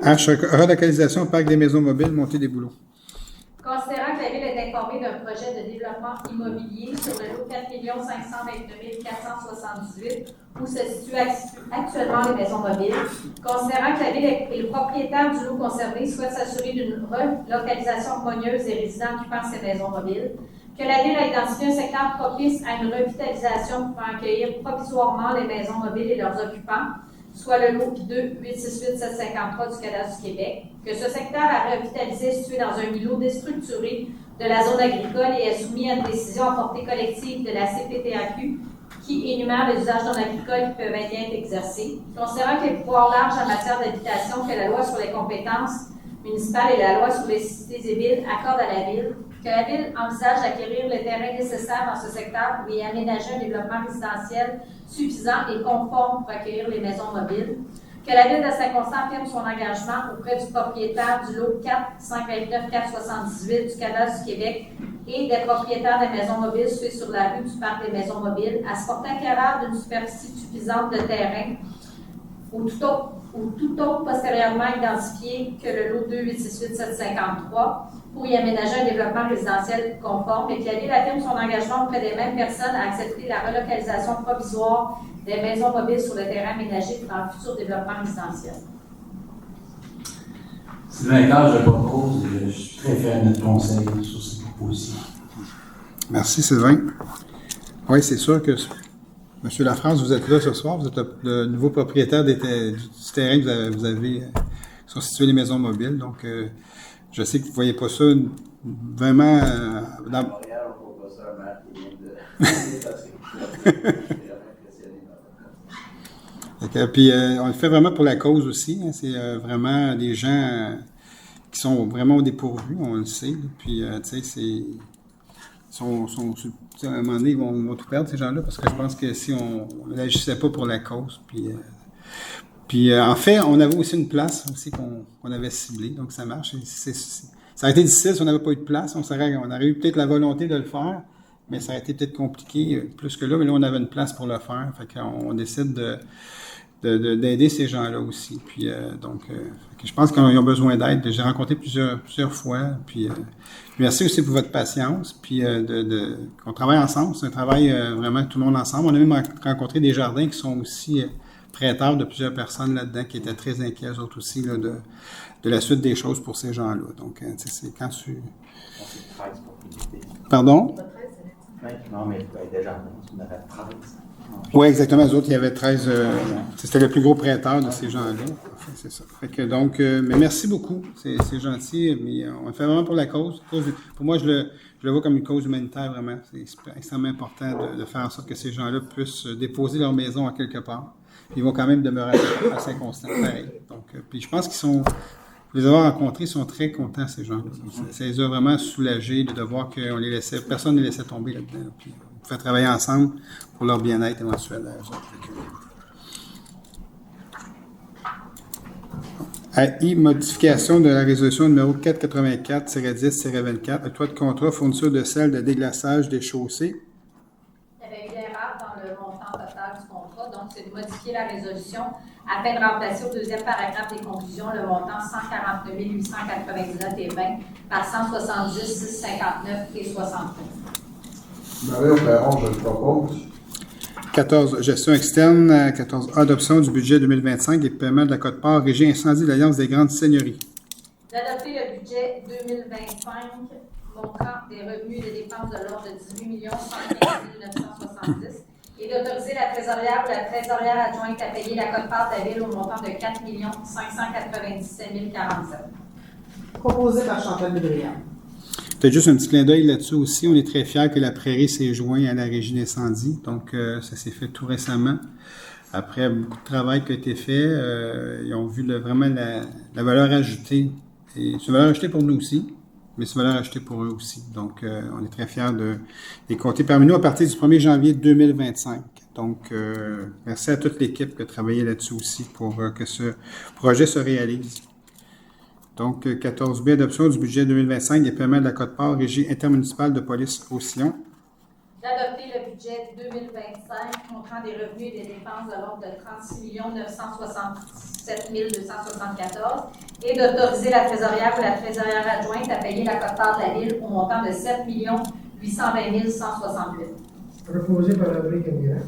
H, relocalisation, parc des maisons mobiles, montée des boulots. Considérant que la Ville est informée d'un projet de développement immobilier sur le lot 4 529 478 où se situent actuellement les maisons mobiles, considérant que la Ville est le propriétaire du lot concerné, souhaite s'assurer d'une relocalisation harmonieuse des résidents occupant ces maisons mobiles, que la Ville a identifié un secteur propice à une revitalisation pour accueillir provisoirement les maisons mobiles et leurs occupants, soit le lot 2-868-753 du Cadastre du Québec, que ce secteur à revitaliser est situé dans un milieu déstructuré de la zone agricole et est soumis à une décision à portée collective de la CPTAQ qui énumère les usages non agricoles qui peuvent être exercés. Considérant que les pouvoirs larges en matière d'habitation que la loi sur les compétences municipales et la loi sur les cités et villes accordent à la Ville, que la Ville envisage d'acquérir le terrain nécessaire dans ce secteur pour y aménager un développement résidentiel suffisant et conforme pour accueillir les maisons mobiles, que la Ville de Saint-Constant affirme son engagement auprès du propriétaire du lot 4 529 478 du Cadastre du Québec et des propriétaires des maisons mobiles situées sur la rue du Parc des maisons mobiles à se porter acquéreur d'une superficie suffisante de terrain ou tout autre postérieurement identifié que le lot 2868753 pour y aménager un développement résidentiel conforme et que la Ville affirme son engagement auprès des mêmes personnes à accepter la relocalisation provisoire des maisons mobiles sur le terrain aménagé dans le futur développement résidentiel. Sylvain Carr, je propose, je suis très fier de notre conseil sur cette proposition. Merci, Sylvain. Oui, c'est sûr que, M. Lafrance, vous êtes là ce soir. Vous êtes le nouveau propriétaire du terrain que vous avez sont situées les maisons mobiles. Donc, je sais que vous ne voyez pas ça vraiment dans... Montréal, on voit ça un match qui vient de... Puis, on le fait vraiment pour la cause aussi. Hein. C'est vraiment des gens qui sont vraiment dépourvus, on le sait. Là. Puis, tu sais, à un moment donné, ils vont tout perdre, ces gens-là, parce que je pense que si on n'agissait pas pour la cause, puis en fait, on avait aussi une place aussi qu'on avait ciblée, donc ça marche. Ça aurait été difficile si on n'avait pas eu de place, on aurait eu peut-être la volonté de le faire, mais ça aurait été peut-être compliqué plus que là, mais là, on avait une place pour le faire, fait qu'on décide d'aider ces gens-là aussi. Puis donc, je pense qu'ils ont besoin d'aide. J'ai rencontré plusieurs fois. Puis merci aussi pour votre patience. Puis qu'on travaille ensemble. C'est un travail vraiment tout le monde ensemble. On a même rencontré des jardins qui sont aussi prêteurs de plusieurs personnes là-dedans qui étaient très inquiets, eux autres aussi, là, de la suite des choses pour ces gens-là. Donc, c'est quand tu... Pardon? Non, mais des jardins, on avait 13. Oui, exactement. Les autres, il y avait 13. C'était le plus gros prêteur de ces gens-là. Enfin, c'est ça. Fait que donc, mais merci beaucoup. C'est gentil. Mais on le fait vraiment pour la cause. Pour moi, je le vois comme une cause humanitaire, vraiment. C'est extrêmement important de faire en sorte que ces gens-là puissent déposer leur maison à quelque part. Puis ils vont quand même demeurer à Saint-Constant, pareil. Donc, puis je pense qu'ils sont. Les avoir rencontrés, ils sont très contents, ces gens-là. Ça les a vraiment soulagés de voir qu'on les laissait, personne ne les laissait tomber là-dedans. Puis on pouvait travailler ensemble pour leur bien-être éventuel. Modification de la résolution numéro 484-10-24, le toit de contrat fourniture de sel de déglaçage des chaussées. Il y avait eu l'erreur dans le montant total du contrat, donc c'est de modifier la résolution afin de remplacer au deuxième paragraphe des conclusions le montant 149 899,20 par 170 659 et 69. Mario Perron, je le propose. 14. Gestion externe. 14. Adoption du budget 2025 et paiement de la quote-part Régie Incendie de l'Alliance des grandes seigneuries. D'adopter le budget 2025 montrant des revenus et des dépenses de l'ordre de 18 115 970 et d'autoriser la trésorière ou la trésorière adjointe à payer la quote-part de la Ville au montant de 4 597 047. Proposé par Chantal Boudria. Peut-être juste un petit clin d'œil là-dessus aussi. On est très fiers que la Prairie s'est joint à la Régie d'incendie. Donc, ça s'est fait tout récemment. Après beaucoup de travail qui a été fait, ils ont vu vraiment la valeur ajoutée. Et c'est une valeur ajoutée pour nous aussi, mais c'est une valeur ajoutée pour eux aussi. Donc, on est très fiers de les compter parmi nous à partir du 1er janvier 2025. Donc, merci à toute l'équipe qui a travaillé là-dessus aussi pour que ce projet se réalise. Donc, 14B, adoption du budget 2025 et paiement de la quote-part Régie intermunicipale de police Roussillon. D'adopter le budget 2025 montrant des revenus et des dépenses de l'ordre de 36 967 274 et d'autoriser la trésorière ou la trésorière adjointe à payer la quote-part de la Ville au montant de 7 820 168. Proposé par Avril Camillera.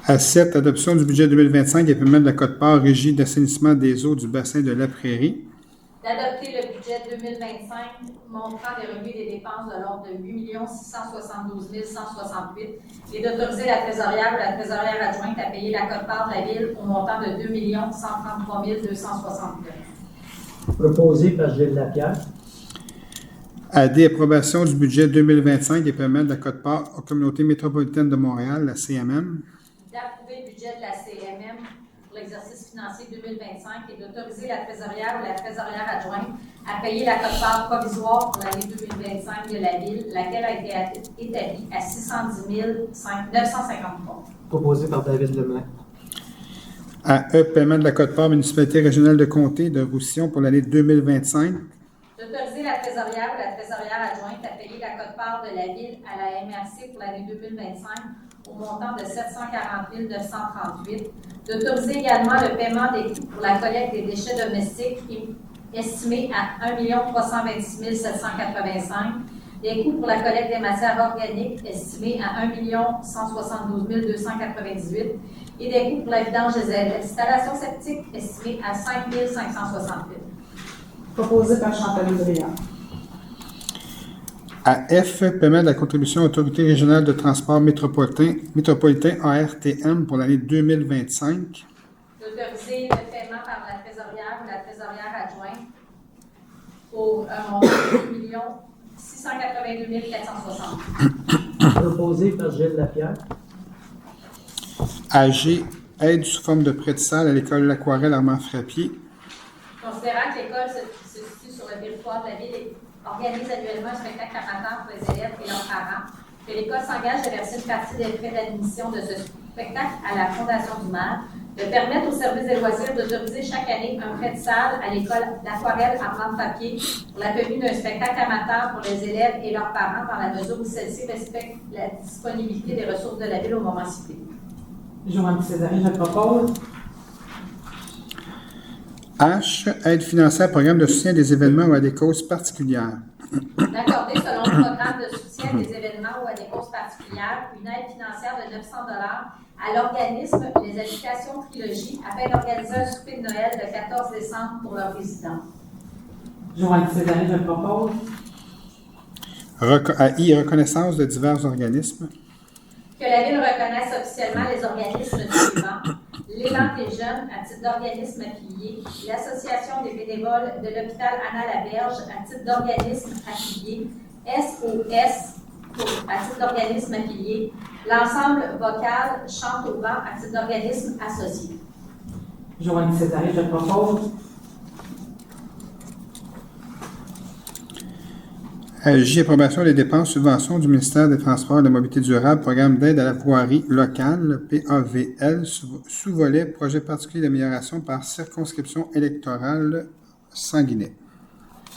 À 7, adoption du budget 2025 et paiement de la quote-part Régie d'assainissement des eaux du bassin de la Prairie. D'adopter le budget 2025 montrant des revenus et des dépenses de l'ordre de 8 672 168 et d'autoriser la trésorière ou la trésorière adjointe à payer la quote-part de la Ville au montant de 2 133 269. Proposé par Gilles Lapierre. À D, approbation du budget 2025 et paiement de la quote-part aux communautés métropolitaines de Montréal, la CMM. D'approuver le budget de la CMM pour l'exercice financier 2025 et d'autoriser la trésorière ou la trésorière adjointe à payer la quote-part provisoire pour l'année 2025 de la Ville, laquelle a été établie à 610 953. Proposé par David Lemelin. À E, paiement de la quote-part municipalité régionale de comté de Roussillon pour l'année 2025. D'autoriser la trésorière ou la trésorière adjointe à payer la quote-part de la Ville à la MRC pour l'année 2025 au montant de 740 938, d'autoriser également le paiement des coûts pour la collecte des déchets domestiques estimés à 1 326 785, des coûts pour la collecte des matières organiques estimés à 1 172 298 et des coûts pour la vidange des installations septiques estimés à 5 568. Proposé par Chantal Brillant. À F, paiement de la contribution Autorité régionale de transport métropolitain ARTM pour l'année 2025. D'autoriser le paiement par la trésorière ou la trésorière adjointe pour un montant de 2 682 460. Proposé par Gilles Lapierre. À G, aide sous forme de prêt de salle à l'école L'Aquarelle Armand-Frappier. Considérant que l'école se situe sur le territoire de la ville et organise annuellement un spectacle amateur pour les élèves et leurs parents, que l'école s'engage à verser une partie des frais d'admission de ce spectacle à la Fondation du maire, de permettre au service des loisirs d'autoriser chaque année un prêt de salle à l'école L'Aquarelle Armand-Frappier pour la tenue d'un spectacle amateur pour les élèves et leurs parents dans la mesure où celle-ci respecte la disponibilité des ressources de la ville au moment cité. Joanne Césarine, je propose. H, aide financière au programme de soutien des événements ou à des causes particulières. D'accorder, selon le programme de soutien des événements ou à des causes particulières, une aide financière de 900 $ à l'organisme Les Habitations Trilogie afin d'organiser un souper de Noël le 14 décembre pour leurs résidents. Joanne Césarine, je propose. À I, reconnaissance de divers organismes. Que la Ville reconnaisse officiellement les organismes suivants: l'Élan des jeunes à titre d'organisme affilié, l'Association des bénévoles de l'hôpital Anna-Laberge à titre d'organisme affilié, SOS à titre d'organisme affilié, l'ensemble vocal Chante au vent à titre d'organisme associé. Joanne Césarine, je propose. J, approbation des dépenses subventions du ministère des Transports et de la Mobilité durable, programme d'aide à la voirie locale, PAVL, sous-volet, projet particulier d'amélioration par circonscription électorale Sanguinet.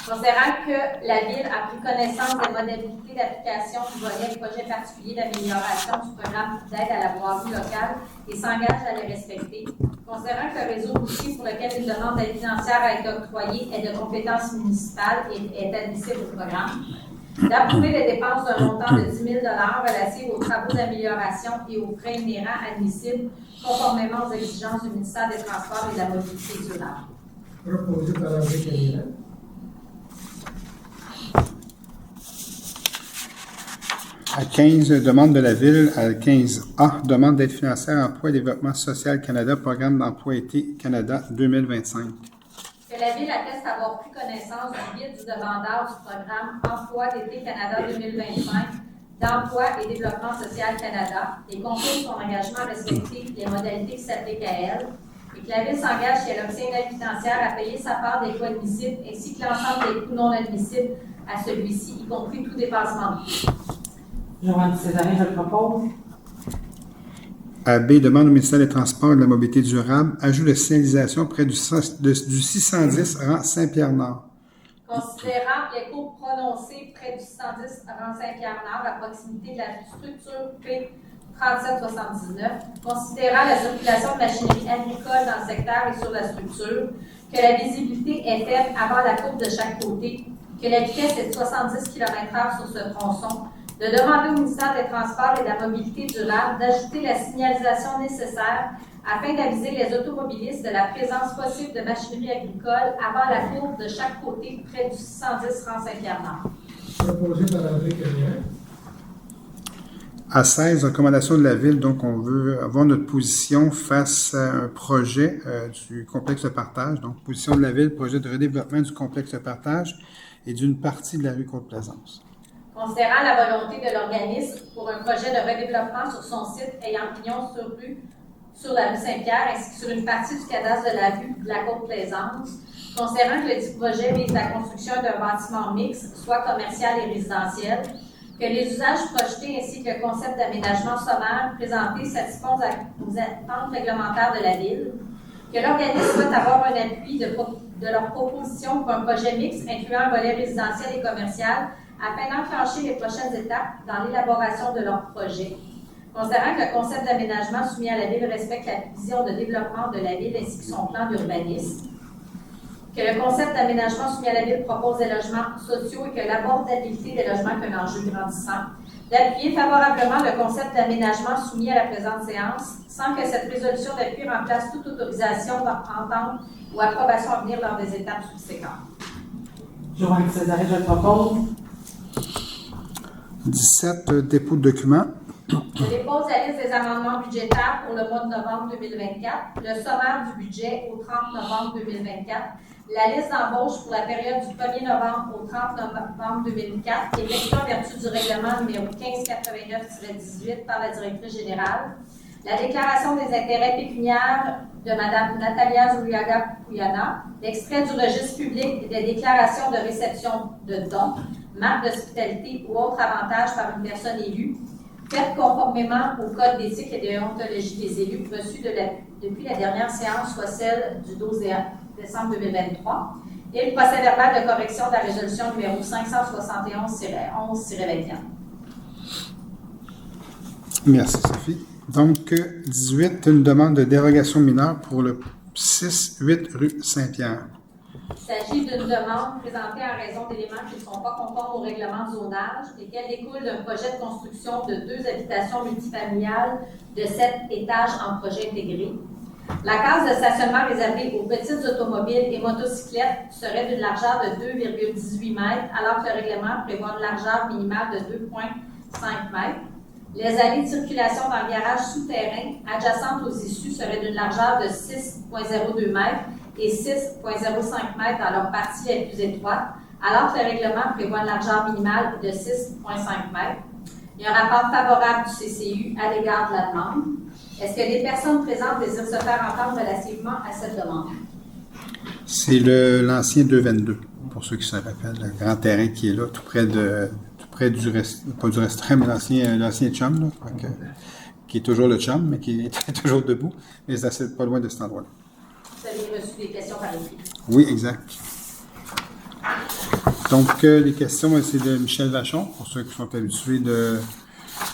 Considérant que la Ville a pris connaissance des modalités d'application du volet projet particulier d'amélioration du programme d'aide à la voirie locale et s'engage à les respecter, considérant que le réseau routier pour lequel une demande d'aide financière a été octroyée est de compétence municipale et est admissible au programme, d'approuver les dépenses d'un montant de 10 000 $ relatives aux travaux d'amélioration et aux frais inhérents admissibles conformément aux exigences du ministère des Transports et de la Mobilité durable. Proposé par André Camiran. À 15, demande de la Ville. À 15A, demande d'aide financière Emploi et Développement social Canada, programme d'emploi été Canada 2025. Que la Ville atteste avoir pris connaissance du guide du demandeur du programme Emploi d'été Canada 2025 d'Emploi et Développement social Canada et confirme son engagement à respecter les modalités qui s'appliquent à elle, et que la Ville s'engage, si elle obtient une aide financière, à payer sa part des coûts admissibles ainsi que l'ensemble des coûts non admissibles à celui-ci, y compris tout dépassement de coûts. Joanne Césarine, je propose. À B, demande au ministère des Transports et de la Mobilité durable, ajout de signalisation près du 610 rang Saint-Pierre-Nord. Considérant les cours prononcés près du 610 rang Saint-Pierre-Nord à proximité de la structure P3779, considérant la circulation de machinerie agricole dans le secteur et sur la structure, que la visibilité est faible avant la courbe de chaque côté, que la vitesse est de 70 km/h sur ce tronçon, de demander au ministère des Transports et de la Mobilité durable d'ajouter la signalisation nécessaire afin d'aviser les automobilistes de la présence possible de machinerie agricole avant la courbe de chaque côté près du 610 rang Saint-Pierre-Nord. Proposé par André Camiran. À 16, recommandation de la Ville, donc on veut avoir notre position face à un projet du complexe de partage. Donc, position de la Ville, projet de redéveloppement du complexe de partage et d'une partie de la rue Côte-Plaisance. Considérant la volonté de l'organisme pour un projet de redéveloppement sur son site ayant pignon sur la rue Saint-Pierre ainsi que sur une partie du cadastre de la rue de la Côte-Plaisance, considérant que le dit projet vise la construction d'un bâtiment mixte, soit commercial et résidentiel, que les usages projetés ainsi que le concept d'aménagement sommaire présenté satisfont aux attentes réglementaires de la Ville, que l'organisme souhaite avoir un appui de leur proposition pour un projet mixte incluant un volet résidentiel et commercial afin d'enclencher les prochaines étapes dans l'élaboration de leur projet, Considérant que le concept d'aménagement soumis à la Ville respecte la vision de développement de la Ville ainsi que son plan d'urbanisme, que le concept d'aménagement soumis à la Ville propose des logements sociaux et que l'abordabilité des logements est un enjeu grandissant, d'appuyer favorablement le concept d'aménagement soumis à la présente séance, sans que cette résolution d'appui remplace toute autorisation, entente ou approbation à venir lors des étapes subséquentes. Joanne Césarée, je propose. 17, dépôt de documents. Je dépose la liste des amendements budgétaires pour le mois de novembre 2024, le sommaire du budget au 30 novembre 2024, la liste d'embauche pour la période du 1er novembre au 30 novembre 2004, effectuée en vertu du règlement numéro 1589-18 par la directrice générale, la déclaration des intérêts pécuniaires de Mme Natalia Zuriaga-Kouyana, l'extrait du registre public des déclarations de réception de dons, marques d'hospitalité ou autres avantages par une personne élue, faites conformément au Code d'éthique et de déontologie des élus reçu depuis la dernière séance, soit celle du 12 décembre 2023, et le procès-verbal de correction de la résolution numéro 571-11-21. Merci, Sophie. Donc, 18, une demande de dérogation mineure pour le 6-8 rue Saint-Pierre. Il s'agit d'une demande présentée en raison d'éléments qui ne sont pas conformes au règlement de zonage et qu'elle découle d'un projet de construction de 2 habitations multifamiliales de 7 étages en projet intégré. La case de stationnement réservée aux petites automobiles et motocyclettes serait d'une largeur de 2,18 mètres, alors que le règlement prévoit une largeur minimale de 2,5 mètres. Les allées de circulation dans le garage souterrain adjacentes aux issues seraient d'une largeur de 6,02 mètres et 6,05 mètres dans leur partie la plus étroite, alors que le règlement prévoit une largeur minimale de 6,5 mètres. Il y a un rapport favorable du CCU à l'égard de la demande. Est-ce que les personnes présentes désirent se faire entendre relativement à cette demande? C'est l'ancien 222, pour ceux qui se rappellent, le grand terrain qui est là, tout près du pas du restaurant, mais l'ancien chum, là, qui est toujours le chum, mais qui est toujours debout, mais c'est pas loin de cet endroit-là. Vous avez reçu des questions par écrit? Oui, exact. Donc, les questions, c'est de Michel Vachon, pour ceux qui sont habitués de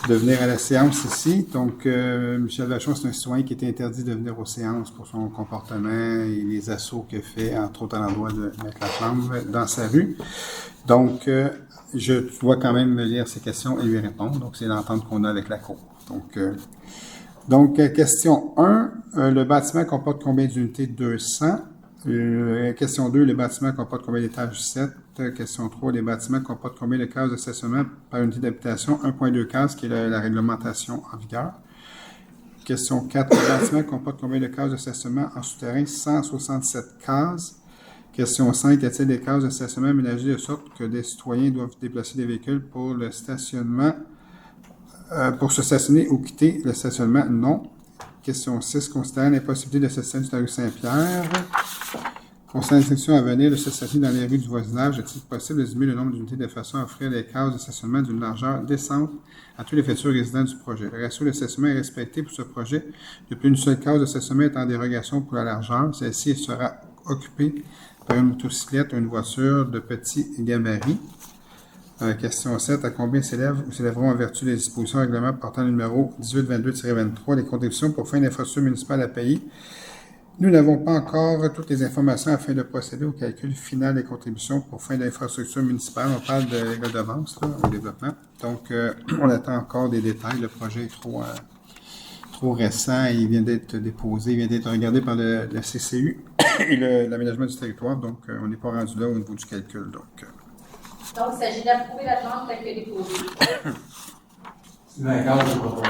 venir à la séance ici. Donc, Michel Vachon, c'est un citoyen qui était interdit de venir aux séances pour son comportement et les assauts qu'il fait, entre autres à l'endroit de mettre la flamme dans sa rue. Donc, je dois quand même lire ces questions et lui répondre. Donc, c'est l'entente qu'on a avec la Cour. Donc, question 1, le bâtiment comporte combien d'unités? 200. Question 2, le bâtiment comporte combien d'étages? 7. Question 3, les bâtiments comportent combien de cases de stationnement par unité d'habitation? 1,2 cases, qui est la réglementation en vigueur. Question 4, le bâtiment comporte combien de cases de stationnement en souterrain? 167 cases. Question 5, y a-t-il des cases de stationnement aménagées de sorte que des citoyens doivent déplacer des véhicules pour le stationnement, pour se stationner ou quitter le stationnement? Non. Question 6, considérant l'impossibilité de se stationner sur la rue Saint-Pierre, considérant l'instruction à venir de se stationner dans les rues du voisinage, est-il possible de diminuer le nombre d'unités de façon à offrir des cases de stationnement d'une largeur décente à tous les futurs résidents du projet? Le ratio de stationnement est respecté pour ce projet. Depuis une seule case de stationnement est en dérogation pour la largeur. Celle-ci sera occupée par une motocyclette ou une voiture de petit gabarit. Question 7. À combien s'élèveront en vertu des dispositions règlement portant le numéro 1822-23 les contributions pour fin d'infrastructure municipale à payer? Nous n'avons pas encore toutes les informations afin de procéder au calcul final des contributions pour fin d'infrastructure municipale. On parle de redevance au développement. Donc, on attend encore des détails. Le projet est trop récent. Il vient d'être déposé, il vient d'être regardé par le CCU et l'aménagement du territoire. Donc, on n'est pas rendu là au niveau du calcul. Donc, il s'agit d'approuver la demande telle que déposée. Sylvain Carl, je propose.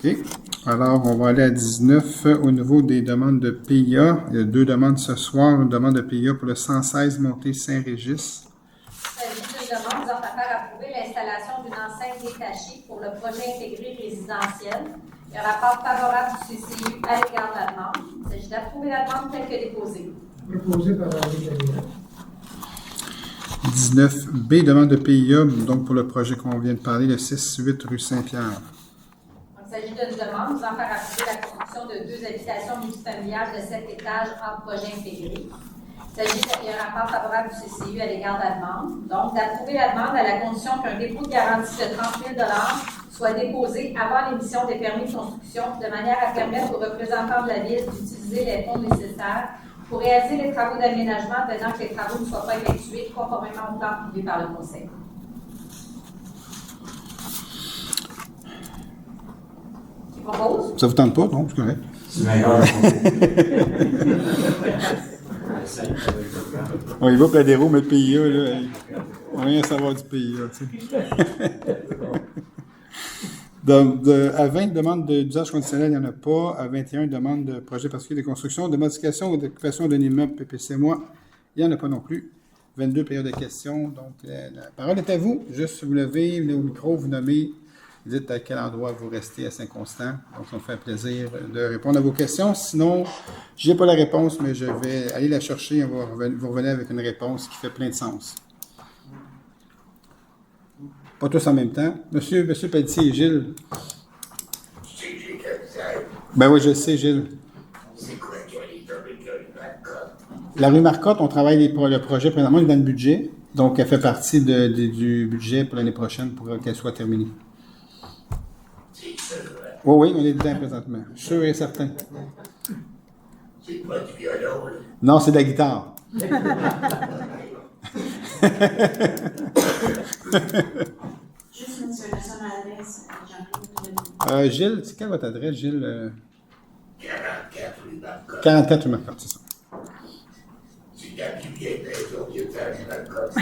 OK. Alors, on va aller à 19 au niveau des demandes de PIA. Il y a 2 demandes ce soir. Une demande de PIA pour le 116 montée Saint-Régis. Il s'agit d'une demande visant à faire approuver l'installation d'une enseigne détachée pour le projet intégré résidentiel. Il y a un rapport favorable du CCU à l'égard de la demande. Il s'agit d'approuver la demande telle que déposée. Proposé par David Lemlin. 19B, demande de PIA, donc pour le projet qu'on vient de parler, le 6-8 rue Saint-Pierre. Il s'agit d'une demande visant à faire approuver la construction de 2 habitations multifamiliales de 7 étages en projet intégré. Il y a un rapport favorable du CCU à l'égard de la demande. Donc, d'approuver la demande à la condition qu'un dépôt de garantie de 30 000 soit déposé avant l'émission des permis de construction, de manière à permettre aux représentants de la Ville d'utiliser les fonds nécessaires pour réaliser les travaux d'aménagement, tenant que les travaux ne soient pas effectués conformément au plan privé par le Conseil. Qui propose? Ça vous tente pas, non? C'est correct. C'est meilleur. On y va Pladéro, mais le PIA, là, on va rien savoir du PIA, tu sais. À 20 demandes d'usage conditionnel, il n'y en a pas. À 21 demandes de projet particulier de construction, de modification ou d'occupation d'un immeuble PPC, il n'y en a pas non plus. 22 périodes de questions. Donc, la parole est à vous. Juste vous levez, venez au micro, vous nommez, vous dites à quel endroit vous restez à Saint-Constant. Donc, ça me fait plaisir de répondre à vos questions. Sinon, je n'ai pas la réponse, mais je vais aller la chercher. Vous revenez avec une réponse qui fait plein de sens. Pas tous en même temps. Monsieur Pelletier et Gilles. Ben oui, je sais, Gilles. C'est quoi qui est tombé de la rue Marcotte? La rue Marcotte, on travaille le projet présentement, il est dans le budget. Donc, elle fait partie du budget pour l'année prochaine pour qu'elle soit terminée. C'est sûr, hein? Oui, on est dedans présentement. Sûr et certain. C'est pas du violon, là. Non, c'est de la guitare. Juste une sur l'adresse, Jean-Claude. Gilles, c'est quelle votre adresse, Gilles? 44 rue Marcotte. 44 rue Marcotte, c'est ça. C'est la plus vieille maison du temps du Marcotte.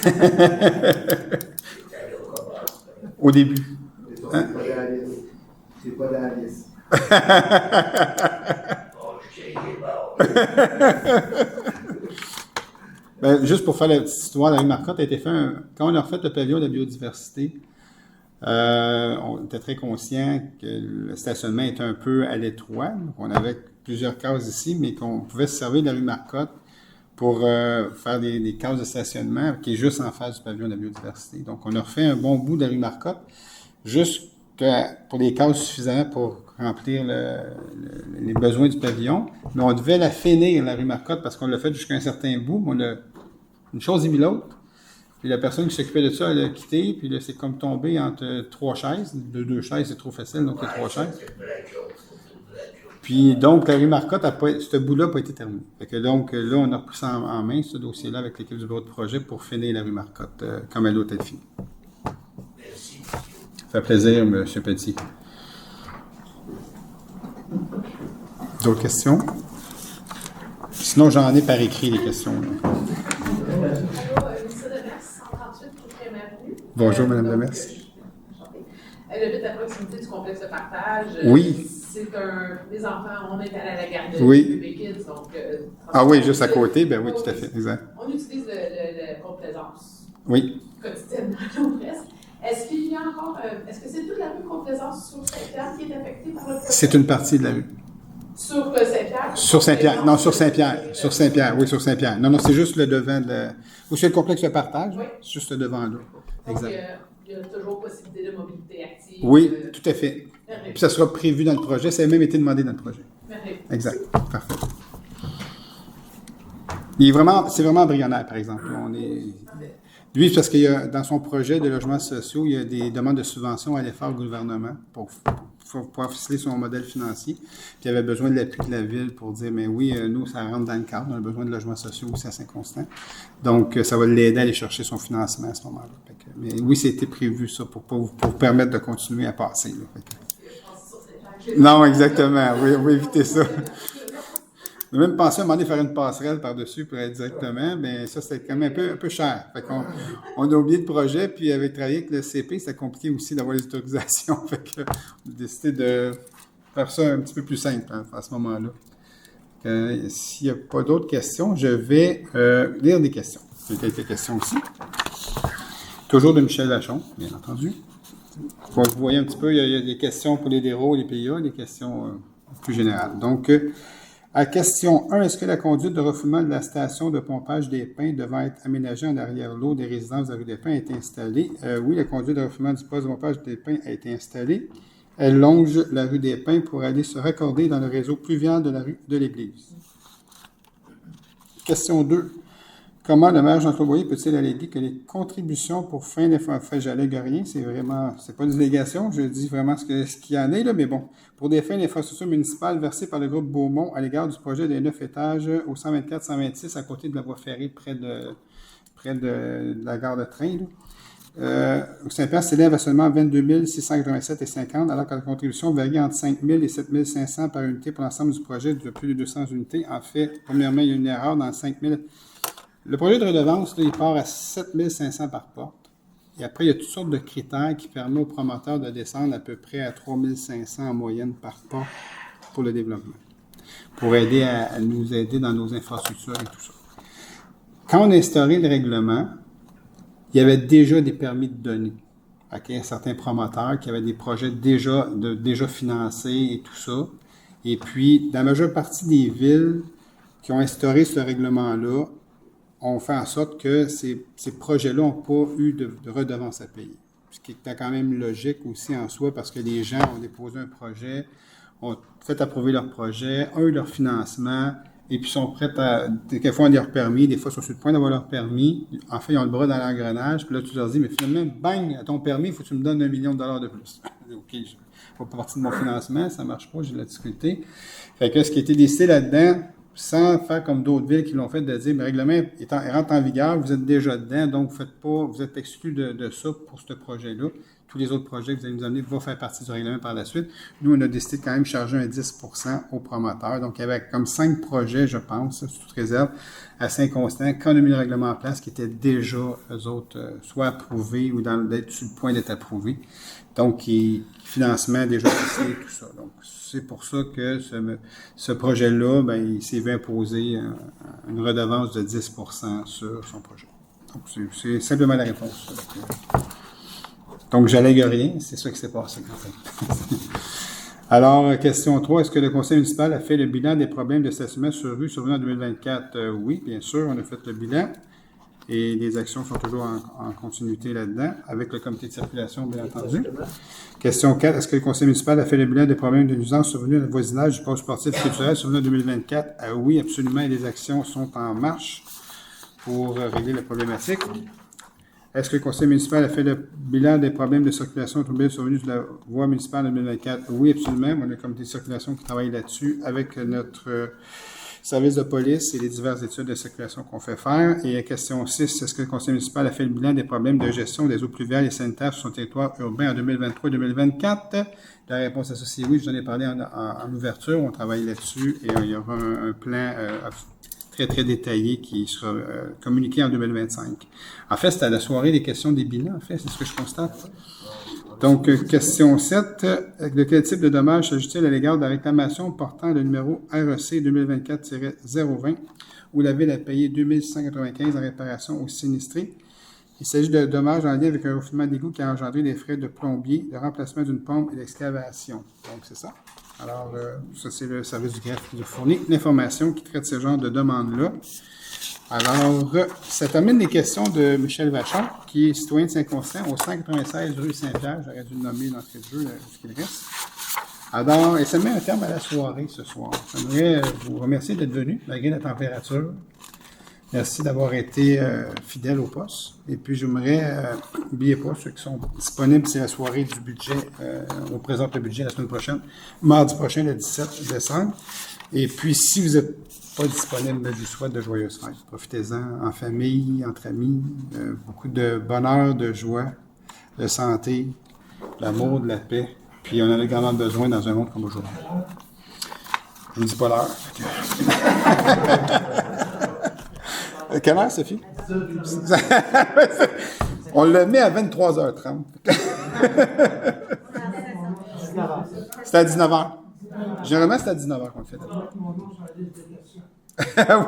C'est allé au commencement. Au début. Hein? C'est pas dans la liste. Bon, je sais, il est mort. Ben, juste pour faire la petite histoire, la rue Marcotte a été fait quand on a refait le pavillon de la biodiversité, on était très conscient que le stationnement était un peu à l'étroit. Donc on avait plusieurs cases ici, mais qu'on pouvait se servir de la rue Marcotte pour faire des cases de stationnement qui est juste en face du pavillon de la biodiversité. Donc on a refait un bon bout de la rue Marcotte, juste pour des cases suffisantes pour remplir les besoins du pavillon. Mais on devait la finir, la rue Marcotte, parce qu'on l'a fait jusqu'à un certain bout. On a une chose et mis l'autre. Puis la personne qui s'occupait de ça, elle a quitté, puis là, c'est comme tombé entre trois chaises. Deux chaises, c'est trop facile, donc il y a trois chaises. Puis donc, la rue Marcotte, ce bout-là n'a pas été terminé. Fait que donc, là, on a repris ça en main, ce dossier-là, avec l'équipe du bureau de projet, pour finir la rue Marcotte, comme elle doit être finie. Merci. Ça fait plaisir, M. Petit. D'autres questions? Sinon, j'en ai par écrit les questions. Là. Bonjour, Mme Demers. Elle habite à proximité du complexe de partage. Oui. Les enfants, on est allé à la garderie Oui. Bébé Kids, donc... Ah oui, juste à côté, ben oui, tout à fait, exact. On utilise le complaisance Oui. quotidiennement, presque. Est-ce qu'il y a encore... est-ce que c'est toute la rue Complaisance sur Saint-Pierre qui est affectée par le projet? C'est une partie de la rue. Sur Saint-Pierre? Sur Saint-Pierre. Non, sur Saint-Pierre. Sur Saint-Pierre, oui, sur Saint-Pierre. Non, c'est juste le devant de... Ou c'est le complexe de partage, oui. Juste le devant là. Exact. Donc, il y a toujours possibilité de mobilité active. Oui, tout à fait. Puis ça sera prévu dans le projet. Ça a même été demandé dans le projet. Merveilleux. Exact. Parfait. C'est vraiment embryonnaire, par exemple. Lui, parce qu'il y a, dans son projet de logements sociaux, il y a des demandes de subventions à l'effort du gouvernement pour pouvoir ficeler son modèle financier. Puis il avait besoin de l'appui de la Ville pour dire, mais oui, nous, ça rentre dans le cadre, on a besoin de logements sociaux aussi à Saint-Constant. Donc, ça va l'aider à aller chercher son financement à ce moment-là. Mais oui, c'était prévu, ça, pour permettre de continuer à passer. Là. Non, exactement. Oui, on va éviter ça. On a même pensé à un moment donné faire une passerelle par-dessus pour être directement, mais ça, c'était quand même un peu cher. Fait qu'on on a oublié le projet, puis avec travailler avec le CP, c'était compliqué aussi d'avoir les autorisations. Fait qu'on a décidé de faire ça un petit peu plus simple à ce moment-là. S'il n'y a pas d'autres questions, je vais lire des questions. Il y a quelques questions aussi. Toujours de Michel Vachon, bien entendu. Bon, vous voyez un petit peu, il y a des questions pour les DERO, les PIA, des questions plus générales. Donc, à question 1, est-ce que la conduite de refoulement de la station de pompage des Pins devant être aménagée en arrière-l'eau des résidences de la rue des Pins a été installée? Oui, la conduite de refoulement du poste de pompage des Pins a été installée. Elle longe la rue des Pins pour aller se raccorder dans le réseau pluvial de la rue de l'Église. Question 2. Comment le maire Jean-Claude Boyer peut-il alléguer que les contributions pour fin d'information, j'allègue rien, c'est pas une délégation, je dis vraiment ce qu'il y en est, là, mais bon. Pour des fins d'infrastructure municipale versées par le groupe Beaumont à l'égard du projet des 9 étages au 124-126 à côté de la voie ferrée près de la gare de train, au Saint-Pierre s'élève à seulement 22 687,50 alors que la contribution varie entre 5 000 et 7 500 par unité pour l'ensemble du projet de plus de 200 unités. En fait, premièrement, il y a une erreur dans 5 000. Le projet de redevance, là, il part à 7 500 par porte. Et après, il y a toutes sortes de critères qui permettent aux promoteurs de descendre à peu près à 3 500 en moyenne par porte pour le développement, pour aider à nous aider dans nos infrastructures et tout ça. Quand on a instauré le règlement, il y avait déjà des permis de donner. Okay? Certains promoteurs qui avaient des projets déjà financés et tout ça. Et puis, la majeure partie des villes qui ont instauré ce règlement-là ont fait en sorte que ces projets-là n'ont pas eu de redevance à payer. Ce qui est quand même logique aussi en soi parce que les gens ont déposé un projet, ont fait approuver leur projet, ont eu leur financement, et puis sont prêts à... Quelquefois, on a leur permis, des fois, ils sont sur le point d'avoir leur permis. En fait, ils ont le bras dans l'engrenage, puis là, tu leur dis, mais finalement, bang, à ton permis, il faut que tu me donnes $1 million de plus. OK, je ne fais pas partie de mon financement, ça ne marche pas, j'ai de la difficulté. Fait que ce qui a été décidé là-dedans, sans faire comme d'autres villes qui l'ont fait, de dire, mais le règlement rentre en vigueur, vous êtes déjà dedans, donc vous êtes exclus de ça pour ce projet-là. Tous les autres projets que vous allez nous amener vont faire partie du règlement par la suite. Nous, on a décidé de quand même charger un 10% aux promoteurs. Donc, il y avait comme 5 projets, je pense, sous toute réserve, à Saint-Constant, quand on a mis le règlement en place, qui étaient déjà, eux autres, soit approuvés ou d'être sur le point d'être approuvés. Donc, financement déjà fixé et tout ça. Donc, c'est pour ça que ce projet-là, il s'est vu imposer une redevance de 10% sur son projet. Donc, c'est simplement la réponse. Donc, j'allègue rien, c'est ça qui s'est passé en fait. Alors, question 3, est-ce que le conseil municipal a fait le bilan des problèmes de stationnement sur rue survenus en 2024? Oui, bien sûr, on a fait le bilan et les actions sont toujours en continuité là-dedans, avec le comité de circulation, bien entendu. Question 4, est-ce que le conseil municipal a fait le bilan des problèmes de nuisance survenus dans le voisinage du pôle sportif culturel survenu en 2024? Oui, absolument, et les actions sont en marche pour régler la problématique. Est-ce que le conseil municipal a fait le bilan des problèmes de circulation automobile survenus sur la voie municipale en 2024? Oui, absolument. On a un comité de circulation qui travaille là-dessus avec notre service de police et les diverses études de circulation qu'on fait faire. Et question 6, est-ce que le conseil municipal a fait le bilan des problèmes de gestion des eaux pluviales et sanitaires sur son territoire urbain en 2023 et 2024? La réponse à ça, c'est oui. Je vous en ai parlé en ouverture. On travaille là-dessus et il y aura un plan très, très détaillé qui sera communiqué en 2025. En fait, c'est à la soirée des questions des bilans, en fait, c'est ce que je constate. Donc, question 7. De quel type de dommage s'agit-il à l'égard de la réclamation portant le numéro REC 2024-020 où la Ville a payé 2 695 en réparation aux sinistrés? Il s'agit de dommages en lien avec un refoulement d'égout qui a engendré des frais de plombier, de remplacement d'une pompe et d'excavation. Donc, c'est ça. Alors, ça, c'est le service du greffe qui nous fournit l'information qui traite ce genre de demandes-là. Alors, ça termine les questions de Michel Vachon, qui est citoyen de Saint-Constant, au 196 rue Saint-Pierre. J'aurais dû le nommer d'entrée de jeu, ce qu'il reste. Alors, et ça met un terme à la soirée ce soir. J'aimerais vous remercier d'être venu, malgré la température. Merci d'avoir été fidèle au poste. Et puis, j'aimerais, n'oubliez pas, ceux qui sont disponibles, c'est la soirée du budget. On présente le budget la semaine prochaine, mardi prochain, le 17 décembre. Et puis, si vous n'êtes pas disponible, je vous souhaite de joyeuses fêtes. Profitez-en en famille, entre amis. Beaucoup de bonheur, de joie, de santé, de l'amour, de la paix. Puis, on en a également besoin dans un monde comme aujourd'hui. Je ne vous dis pas l'heure. Quelle heure, Sophie? On le met à 23h30. C'est à 19h. Généralement, c'est à 19h qu'on le fait.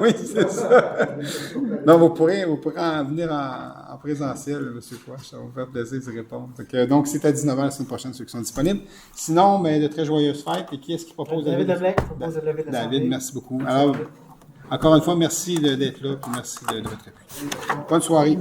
Oui, c'est ça. Non, vous pourrez en venir en présentiel, M. Quach. Ça va vous faire plaisir d'y répondre. Donc, c'est à 19h la semaine prochaine, ceux qui sont disponibles. Sinon, de très joyeuses fêtes. Et qui est-ce qui propose? David Leblanc propose de lever de l'Assemblée. David, merci beaucoup. Alors, encore une fois, merci d'être là, et merci de votre appui. Bonne soirée.